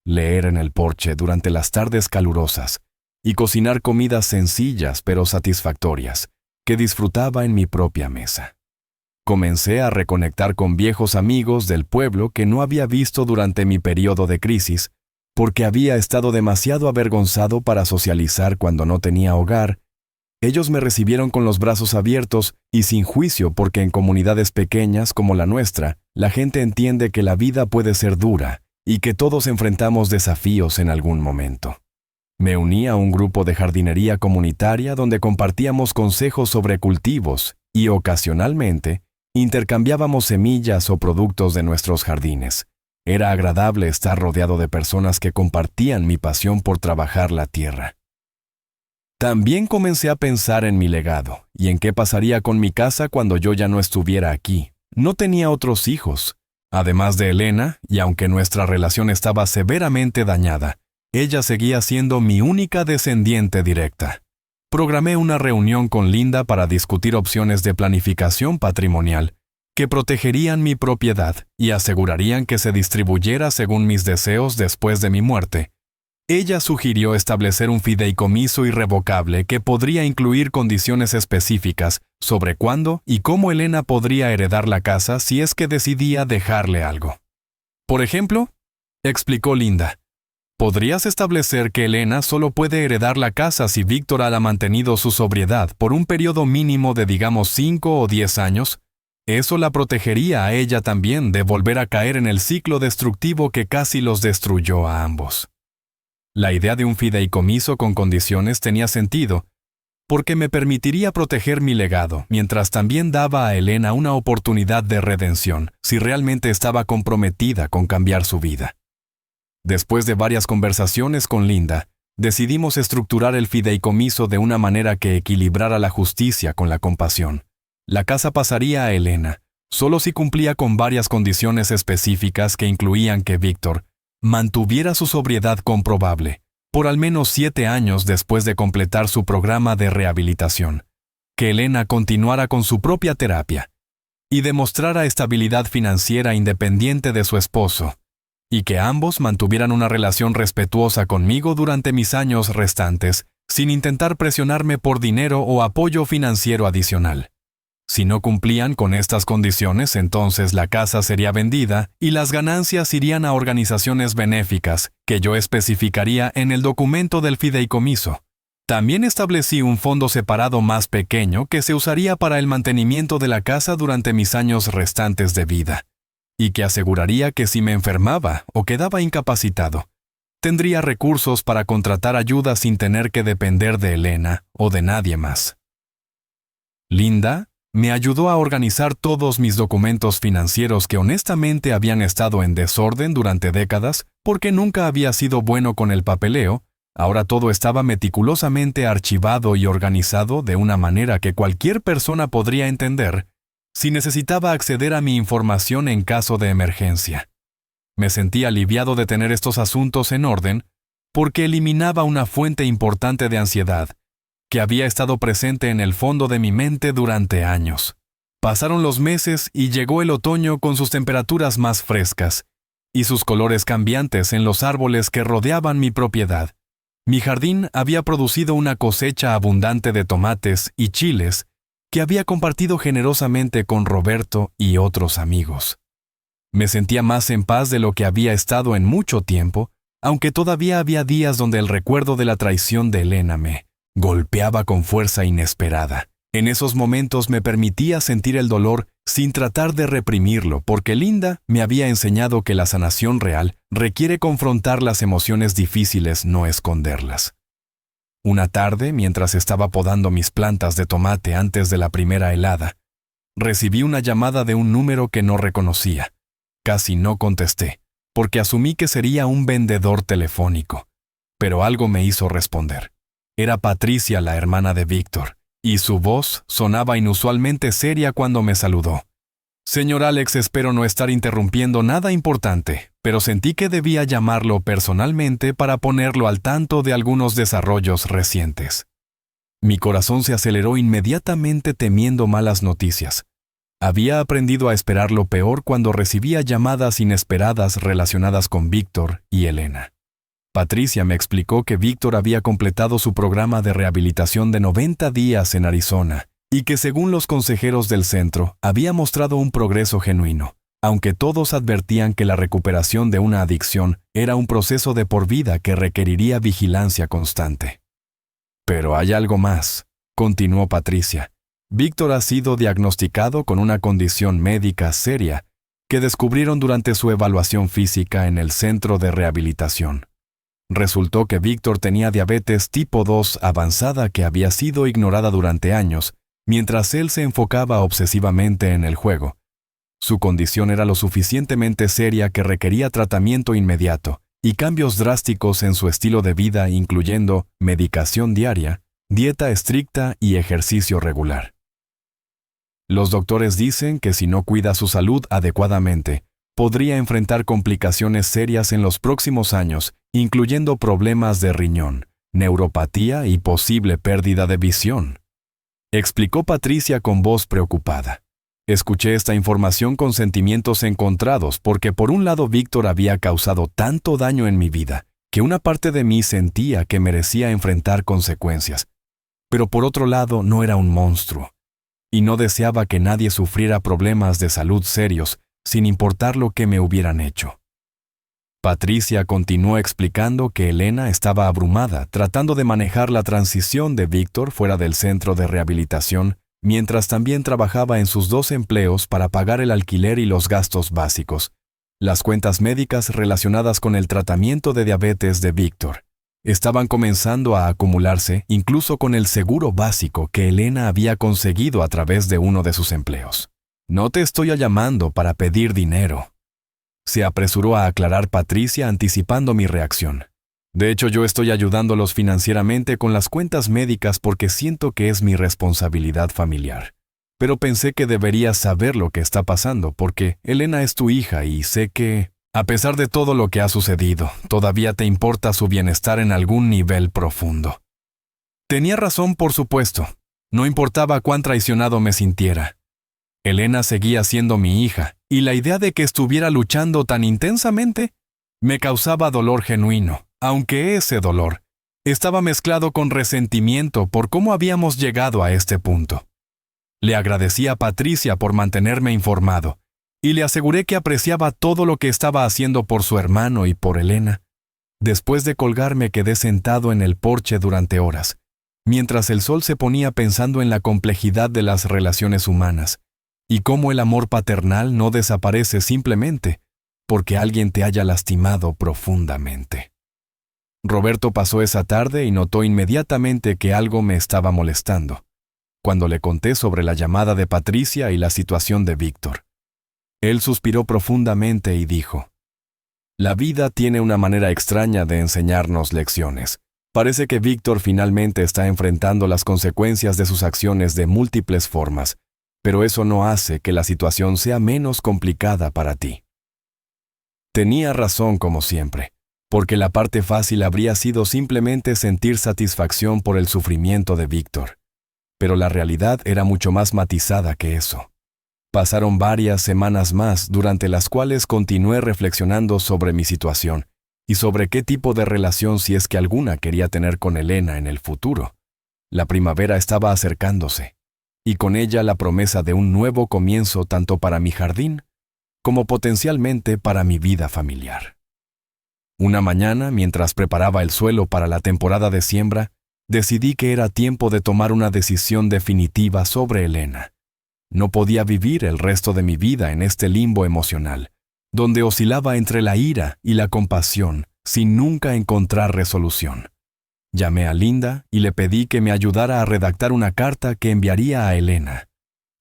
leer en el porche durante las tardes calurosas y cocinar comidas sencillas pero satisfactorias que disfrutaba en mi propia mesa. Comencé a reconectar con viejos amigos del pueblo que no había visto durante mi periodo de crisis porque había estado demasiado avergonzado para socializar cuando no tenía hogar. Ellos me recibieron con los brazos abiertos y sin juicio porque en comunidades pequeñas como la nuestra, la gente entiende que la vida puede ser dura y que todos enfrentamos desafíos en algún momento. Me uní a un grupo de jardinería comunitaria donde compartíamos consejos sobre cultivos y ocasionalmente intercambiábamos semillas o productos de nuestros jardines. Era agradable estar rodeado de personas que compartían mi pasión por trabajar la tierra. También comencé a pensar en mi legado y en qué pasaría con mi casa cuando yo ya no estuviera aquí. No tenía otros hijos, además de Elena, y aunque nuestra relación estaba severamente dañada, ella seguía siendo mi única descendiente directa. Programé una reunión con Linda para discutir opciones de planificación patrimonial que protegerían mi propiedad y asegurarían que se distribuyera según mis deseos después de mi muerte. Ella sugirió establecer un fideicomiso irrevocable que podría incluir condiciones específicas sobre cuándo y cómo Elena podría heredar la casa si es que decidía dejarle algo. Por ejemplo, explicó Linda, podrías establecer que Elena solo puede heredar la casa si Víctor ha mantenido su sobriedad por un periodo mínimo de digamos 5 o 10 años. Eso la protegería a ella también de volver a caer en el ciclo destructivo que casi los destruyó a ambos. La idea de un fideicomiso con condiciones tenía sentido, porque me permitiría proteger mi legado, mientras también daba a Elena una oportunidad de redención, si realmente estaba comprometida con cambiar su vida. Después de varias conversaciones con Linda, decidimos estructurar el fideicomiso de una manera que equilibrara la justicia con la compasión. La casa pasaría a Elena, solo si cumplía con varias condiciones específicas que incluían que Víctor mantuviera su sobriedad comprobable por al menos 7 años después de completar su programa de rehabilitación, que Elena continuara con su propia terapia y demostrara estabilidad financiera independiente de su esposo, y que ambos mantuvieran una relación respetuosa conmigo durante mis años restantes, sin intentar presionarme por dinero o apoyo financiero adicional. Si no cumplían con estas condiciones, entonces la casa sería vendida y las ganancias irían a organizaciones benéficas, que yo especificaría en el documento del fideicomiso. También establecí un fondo separado más pequeño que se usaría para el mantenimiento de la casa durante mis años restantes de vida, y que aseguraría que si me enfermaba o quedaba incapacitado, tendría recursos para contratar ayuda sin tener que depender de Elena o de nadie más. Linda me ayudó a organizar todos mis documentos financieros que honestamente habían estado en desorden durante décadas porque nunca había sido bueno con el papeleo. Ahora todo estaba meticulosamente archivado y organizado de una manera que cualquier persona podría entender si necesitaba acceder a mi información en caso de emergencia. Me sentí aliviado de tener estos asuntos en orden porque eliminaba una fuente importante de ansiedad que había estado presente en el fondo de mi mente durante años. Pasaron los meses y llegó el otoño con sus temperaturas más frescas y sus colores cambiantes en los árboles que rodeaban mi propiedad. Mi jardín había producido una cosecha abundante de tomates y chiles que había compartido generosamente con Roberto y otros amigos. Me sentía más en paz de lo que había estado en mucho tiempo, aunque todavía había días donde el recuerdo de la traición de Elena me golpeaba con fuerza inesperada. En esos momentos me permitía sentir el dolor sin tratar de reprimirlo, porque Linda me había enseñado que la sanación real requiere confrontar las emociones difíciles, no esconderlas. Una tarde, mientras estaba podando mis plantas de tomate antes de la primera helada, recibí una llamada de un número que no reconocía. Casi no contesté, porque asumí que sería un vendedor telefónico, pero algo me hizo responder. Era Patricia, la hermana de Víctor, y su voz sonaba inusualmente seria cuando me saludó. Señor Alex, espero no estar interrumpiendo nada importante, pero sentí que debía llamarlo personalmente para ponerlo al tanto de algunos desarrollos recientes. Mi corazón se aceleró inmediatamente temiendo malas noticias. Había aprendido a esperar lo peor cuando recibía llamadas inesperadas relacionadas con Víctor y Elena. Patricia me explicó que Víctor había completado su programa de rehabilitación de 90 días en Arizona y que según los consejeros del centro había mostrado un progreso genuino, aunque todos advertían que la recuperación de una adicción era un proceso de por vida que requeriría vigilancia constante. Pero hay algo más, continuó Patricia. Víctor ha sido diagnosticado con una condición médica seria que descubrieron durante su evaluación física en el centro de rehabilitación. Resultó que Víctor tenía diabetes tipo 2 avanzada que había sido ignorada durante años, mientras él se enfocaba obsesivamente en el juego. Su condición era lo suficientemente seria que requería tratamiento inmediato y cambios drásticos en su estilo de vida, incluyendo medicación diaria, dieta estricta y ejercicio regular. Los doctores dicen que si no cuida su salud adecuadamente, podría enfrentar complicaciones serias en los próximos años, incluyendo problemas de riñón, neuropatía y posible pérdida de visión. Explicó Patricia con voz preocupada. Escuché esta información con sentimientos encontrados porque por un lado Víctor había causado tanto daño en mi vida que una parte de mí sentía que merecía enfrentar consecuencias, pero por otro lado no era un monstruo, y no deseaba que nadie sufriera problemas de salud serios, sin importar lo que me hubieran hecho. Patricia continuó explicando que Elena estaba abrumada tratando de manejar la transición de Víctor fuera del centro de rehabilitación, mientras también trabajaba en sus 2 empleos para pagar el alquiler y los gastos básicos, las cuentas médicas relacionadas con el tratamiento de diabetes de Víctor. Estaban comenzando a acumularse incluso con el seguro básico que Elena había conseguido a través de uno de sus empleos. «No te estoy llamando para pedir dinero», se apresuró a aclarar Patricia anticipando mi reacción. «De hecho, yo estoy ayudándolos financieramente con las cuentas médicas porque siento que es mi responsabilidad familiar. Pero pensé que deberías saber lo que está pasando porque Elena es tu hija y sé que, a pesar de todo lo que ha sucedido, todavía te importa su bienestar en algún nivel profundo». Tenía razón, por supuesto. No importaba cuán traicionado me sintiera. Elena seguía siendo mi hija, y la idea de que estuviera luchando tan intensamente me causaba dolor genuino, aunque ese dolor estaba mezclado con resentimiento por cómo habíamos llegado a este punto. Le agradecí a Patricia por mantenerme informado, y le aseguré que apreciaba todo lo que estaba haciendo por su hermano y por Elena. Después de colgar me quedé sentado en el porche durante horas, mientras el sol se ponía pensando en la complejidad de las relaciones humanas, y cómo el amor paternal no desaparece simplemente porque alguien te haya lastimado profundamente. Roberto pasó esa tarde y notó inmediatamente que algo me estaba molestando, cuando le conté sobre la llamada de Patricia y la situación de Víctor. Él suspiró profundamente y dijo: «La vida tiene una manera extraña de enseñarnos lecciones. Parece que Víctor finalmente está enfrentando las consecuencias de sus acciones de múltiples formas, pero eso no hace que la situación sea menos complicada para ti». Tenía razón como siempre, porque la parte fácil habría sido simplemente sentir satisfacción por el sufrimiento de Víctor. Pero la realidad era mucho más matizada que eso. Pasaron varias semanas más durante las cuales continué reflexionando sobre mi situación y sobre qué tipo de relación, si es que alguna, quería tener con Elena en el futuro. La primavera estaba acercándose, y con ella la promesa de un nuevo comienzo tanto para mi jardín como potencialmente para mi vida familiar. Una mañana, mientras preparaba el suelo para la temporada de siembra, decidí que era tiempo de tomar una decisión definitiva sobre Elena. No podía vivir el resto de mi vida en este limbo emocional, donde oscilaba entre la ira y la compasión sin nunca encontrar resolución. Llamé a Linda y le pedí que me ayudara a redactar una carta que enviaría a Elena.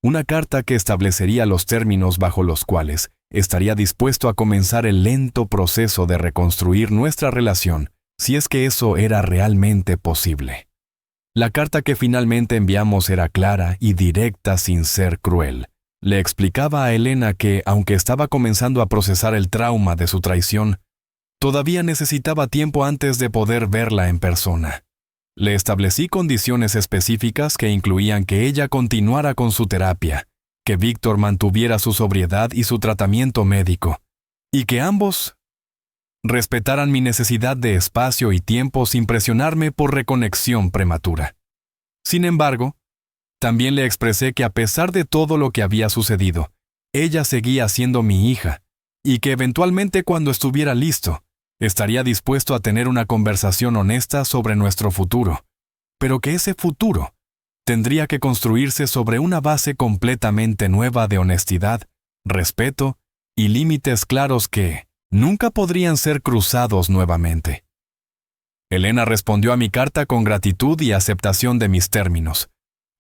Una carta que establecería los términos bajo los cuales estaría dispuesto a comenzar el lento proceso de reconstruir nuestra relación, si es que eso era realmente posible. La carta que finalmente enviamos era clara y directa sin ser cruel. Le explicaba a Elena que, aunque estaba comenzando a procesar el trauma de su traición, todavía necesitaba tiempo antes de poder verla en persona. Le establecí condiciones específicas que incluían que ella continuara con su terapia, que Víctor mantuviera su sobriedad y su tratamiento médico, y que ambos respetaran mi necesidad de espacio y tiempo sin presionarme por reconexión prematura. Sin embargo, también le expresé que a pesar de todo lo que había sucedido, ella seguía siendo mi hija, y que eventualmente cuando estuviera listo, estaría dispuesto a tener una conversación honesta sobre nuestro futuro, pero que ese futuro tendría que construirse sobre una base completamente nueva de honestidad, respeto y límites claros que nunca podrían ser cruzados nuevamente. Elena respondió a mi carta con gratitud y aceptación de mis términos.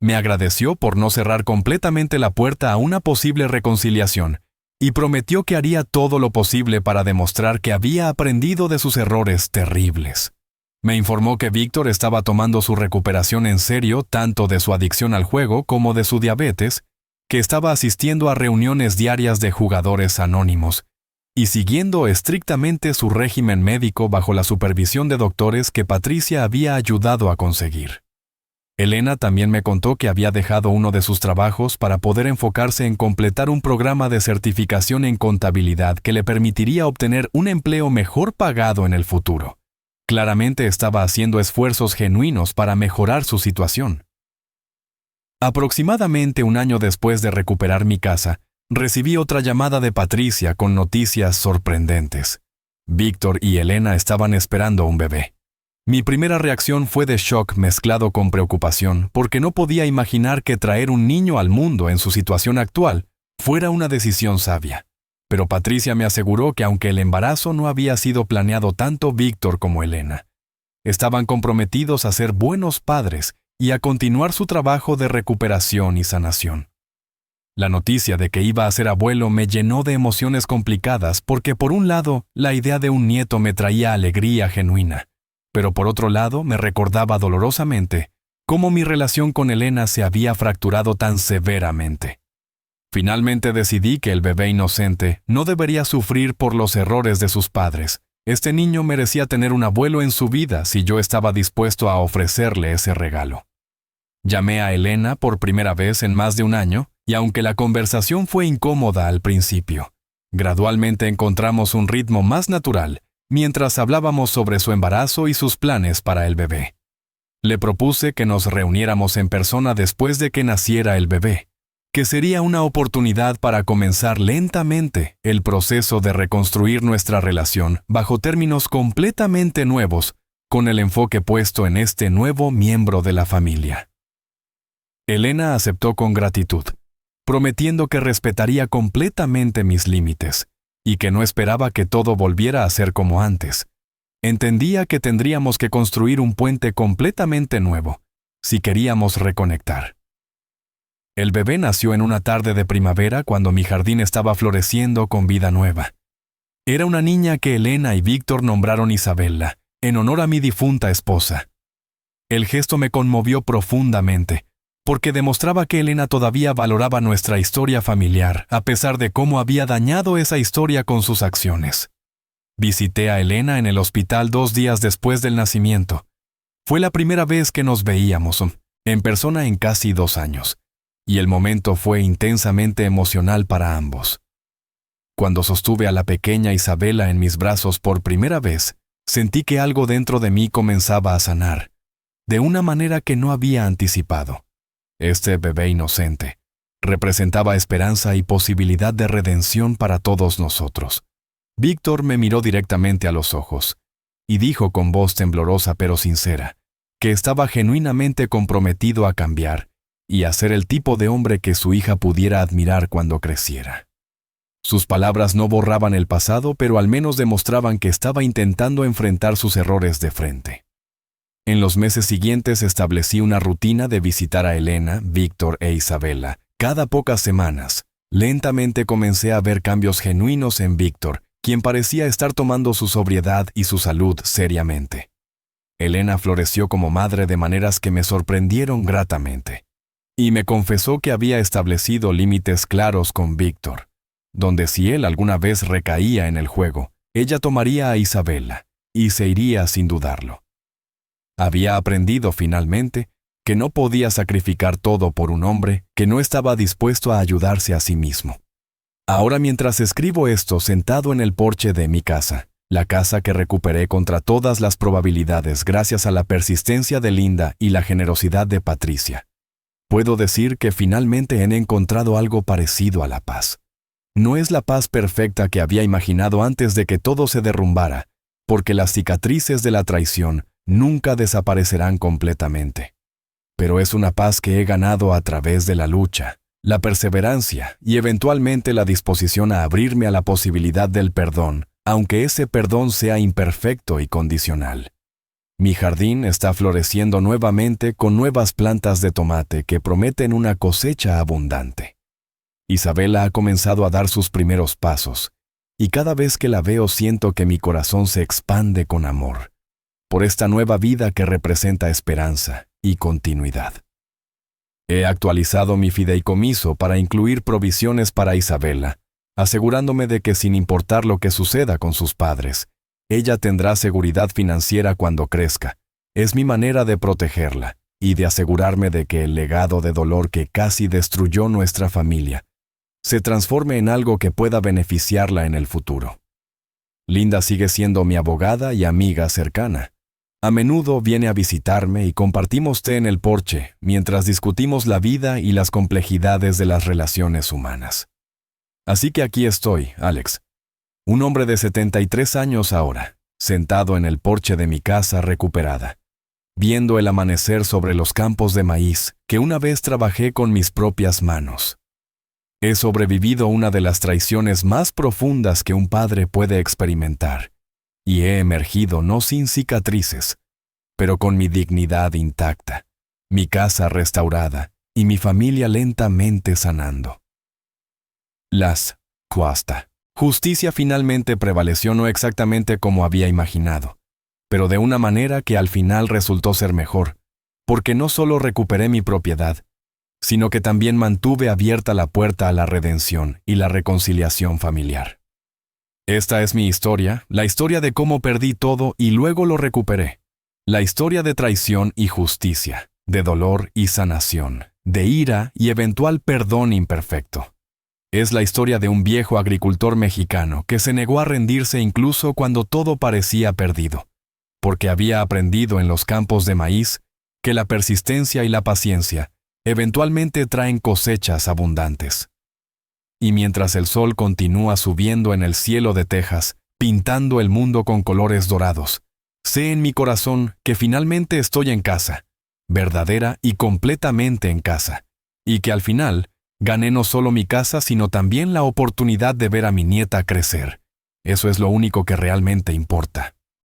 Me agradeció por no cerrar completamente la puerta a una posible reconciliación y prometió que haría todo lo posible para demostrar que había aprendido de sus errores terribles. Me informó que Víctor estaba tomando su recuperación en serio, tanto de su adicción al juego como de su diabetes, que estaba asistiendo a reuniones diarias de jugadores anónimos y siguiendo estrictamente su régimen médico bajo la supervisión de doctores que Patricia había ayudado a conseguir. Elena también me contó que había dejado uno de sus trabajos para poder enfocarse en completar un programa de certificación en contabilidad que le permitiría obtener un empleo mejor pagado en el futuro. Claramente estaba haciendo esfuerzos genuinos para mejorar su situación. Aproximadamente un año después de recuperar mi casa, recibí otra llamada de Patricia con noticias sorprendentes. Víctor y Elena estaban esperando un bebé. Mi primera reacción fue de shock mezclado con preocupación, porque no podía imaginar que traer un niño al mundo en su situación actual fuera una decisión sabia. Pero Patricia me aseguró que aunque el embarazo no había sido planeado, tanto Víctor como Elena estaban comprometidos a ser buenos padres y a continuar su trabajo de recuperación y sanación. La noticia de que iba a ser abuelo me llenó de emociones complicadas porque por un lado la idea de un nieto me traía alegría genuina, pero por otro lado me recordaba dolorosamente cómo mi relación con Elena se había fracturado tan severamente. Finalmente decidí que el bebé inocente no debería sufrir por los errores de sus padres. Este niño merecía tener un abuelo en su vida si yo estaba dispuesto a ofrecerle ese regalo. Llamé a Elena por primera vez en más de un año, y aunque la conversación fue incómoda al principio, gradualmente encontramos un ritmo más natural mientras hablábamos sobre su embarazo y sus planes para el bebé. Le propuse que nos reuniéramos en persona después de que naciera el bebé, que sería una oportunidad para comenzar lentamente el proceso de reconstruir nuestra relación bajo términos completamente nuevos, con el enfoque puesto en este nuevo miembro de la familia. Elena aceptó con gratitud, prometiendo que respetaría completamente mis límites y que no esperaba que todo volviera a ser como antes. Entendía que tendríamos que construir un puente completamente nuevo si queríamos reconectar. El bebé nació en una tarde de primavera cuando mi jardín estaba floreciendo con vida nueva. Era una niña que Elena y Víctor nombraron Isabella, en honor a mi difunta esposa. El gesto me conmovió profundamente, porque demostraba que Elena todavía valoraba nuestra historia familiar, a pesar de cómo había dañado esa historia con sus acciones. Visité a Elena en el hospital 2 días después del nacimiento. Fue la primera vez que nos veíamos en persona en casi 2 años. Y el momento fue intensamente emocional para ambos. Cuando sostuve a la pequeña Isabella en mis brazos por primera vez, sentí que algo dentro de mí comenzaba a sanar, de una manera que no había anticipado. Este bebé inocente representaba esperanza y posibilidad de redención para todos nosotros. Víctor me miró directamente a los ojos y dijo con voz temblorosa pero sincera que estaba genuinamente comprometido a cambiar y a ser el tipo de hombre que su hija pudiera admirar cuando creciera. Sus palabras no borraban el pasado, pero al menos demostraban que estaba intentando enfrentar sus errores de frente. En los meses siguientes establecí una rutina de visitar a Elena, Víctor e Isabella cada pocas semanas. Lentamente comencé a ver cambios genuinos en Víctor, quien parecía estar tomando su sobriedad y su salud seriamente. Elena floreció como madre de maneras que me sorprendieron gratamente. Y me confesó que había establecido límites claros con Víctor, donde si él alguna vez recaía en el juego, ella tomaría a Isabella y se iría sin dudarlo. Había aprendido finalmente que no podía sacrificar todo por un hombre que no estaba dispuesto a ayudarse a sí mismo. Ahora, mientras escribo esto sentado en el porche de mi casa, la casa que recuperé contra todas las probabilidades gracias a la persistencia de Linda y la generosidad de Patricia, puedo decir que finalmente he encontrado algo parecido a la paz. No es la paz perfecta que había imaginado antes de que todo se derrumbara, porque las cicatrices de la traición nunca desaparecerán completamente. Pero es una paz que he ganado a través de la lucha, la perseverancia y eventualmente la disposición a abrirme a la posibilidad del perdón, aunque ese perdón sea imperfecto y condicional. Mi jardín está floreciendo nuevamente con nuevas plantas de tomate que prometen una cosecha abundante. Isabella ha comenzado a dar sus primeros pasos, y cada vez que la veo siento que mi corazón se expande con amor, por esta nueva vida que representa esperanza y continuidad. He actualizado mi fideicomiso para incluir provisiones para Isabella, asegurándome de que sin importar lo que suceda con sus padres, ella tendrá seguridad financiera cuando crezca. Es mi manera de protegerla y de asegurarme de que el legado de dolor que casi destruyó nuestra familia se transforme en algo que pueda beneficiarla en el futuro. Linda sigue siendo mi abogada y amiga cercana, A menudo viene a visitarme y compartimos té en el porche mientras discutimos la vida y las complejidades de las relaciones humanas. Así que aquí estoy, Alex, un hombre de 73 años ahora, sentado en el porche de mi casa recuperada, viendo el amanecer sobre los campos de maíz que una vez trabajé con mis propias manos. He sobrevivido una de las traiciones más profundas que un padre puede experimentar, y he emergido no sin cicatrices, pero con mi dignidad intacta, mi casa restaurada y mi familia lentamente sanando. Las Cuasta. Justicia finalmente prevaleció no exactamente como había imaginado, pero de una manera que al final resultó ser mejor, porque no solo recuperé mi propiedad, sino que también mantuve abierta la puerta a la redención y la reconciliación familiar. Esta es mi historia, la historia de cómo perdí todo y luego lo recuperé. La historia de traición y justicia, de dolor y sanación, de ira y eventual perdón imperfecto. Es la historia de un viejo agricultor mexicano que se negó a rendirse incluso cuando todo parecía perdido, porque había aprendido en los campos de maíz que la persistencia y la paciencia eventualmente traen cosechas abundantes. Y mientras el sol continúa subiendo en el cielo de Texas, pintando el mundo con colores dorados, sé en mi corazón que finalmente estoy en casa, verdadera y completamente en casa, y que al final gané no solo mi casa, sino también la oportunidad de ver a mi nieta crecer. Eso es lo único que realmente importa.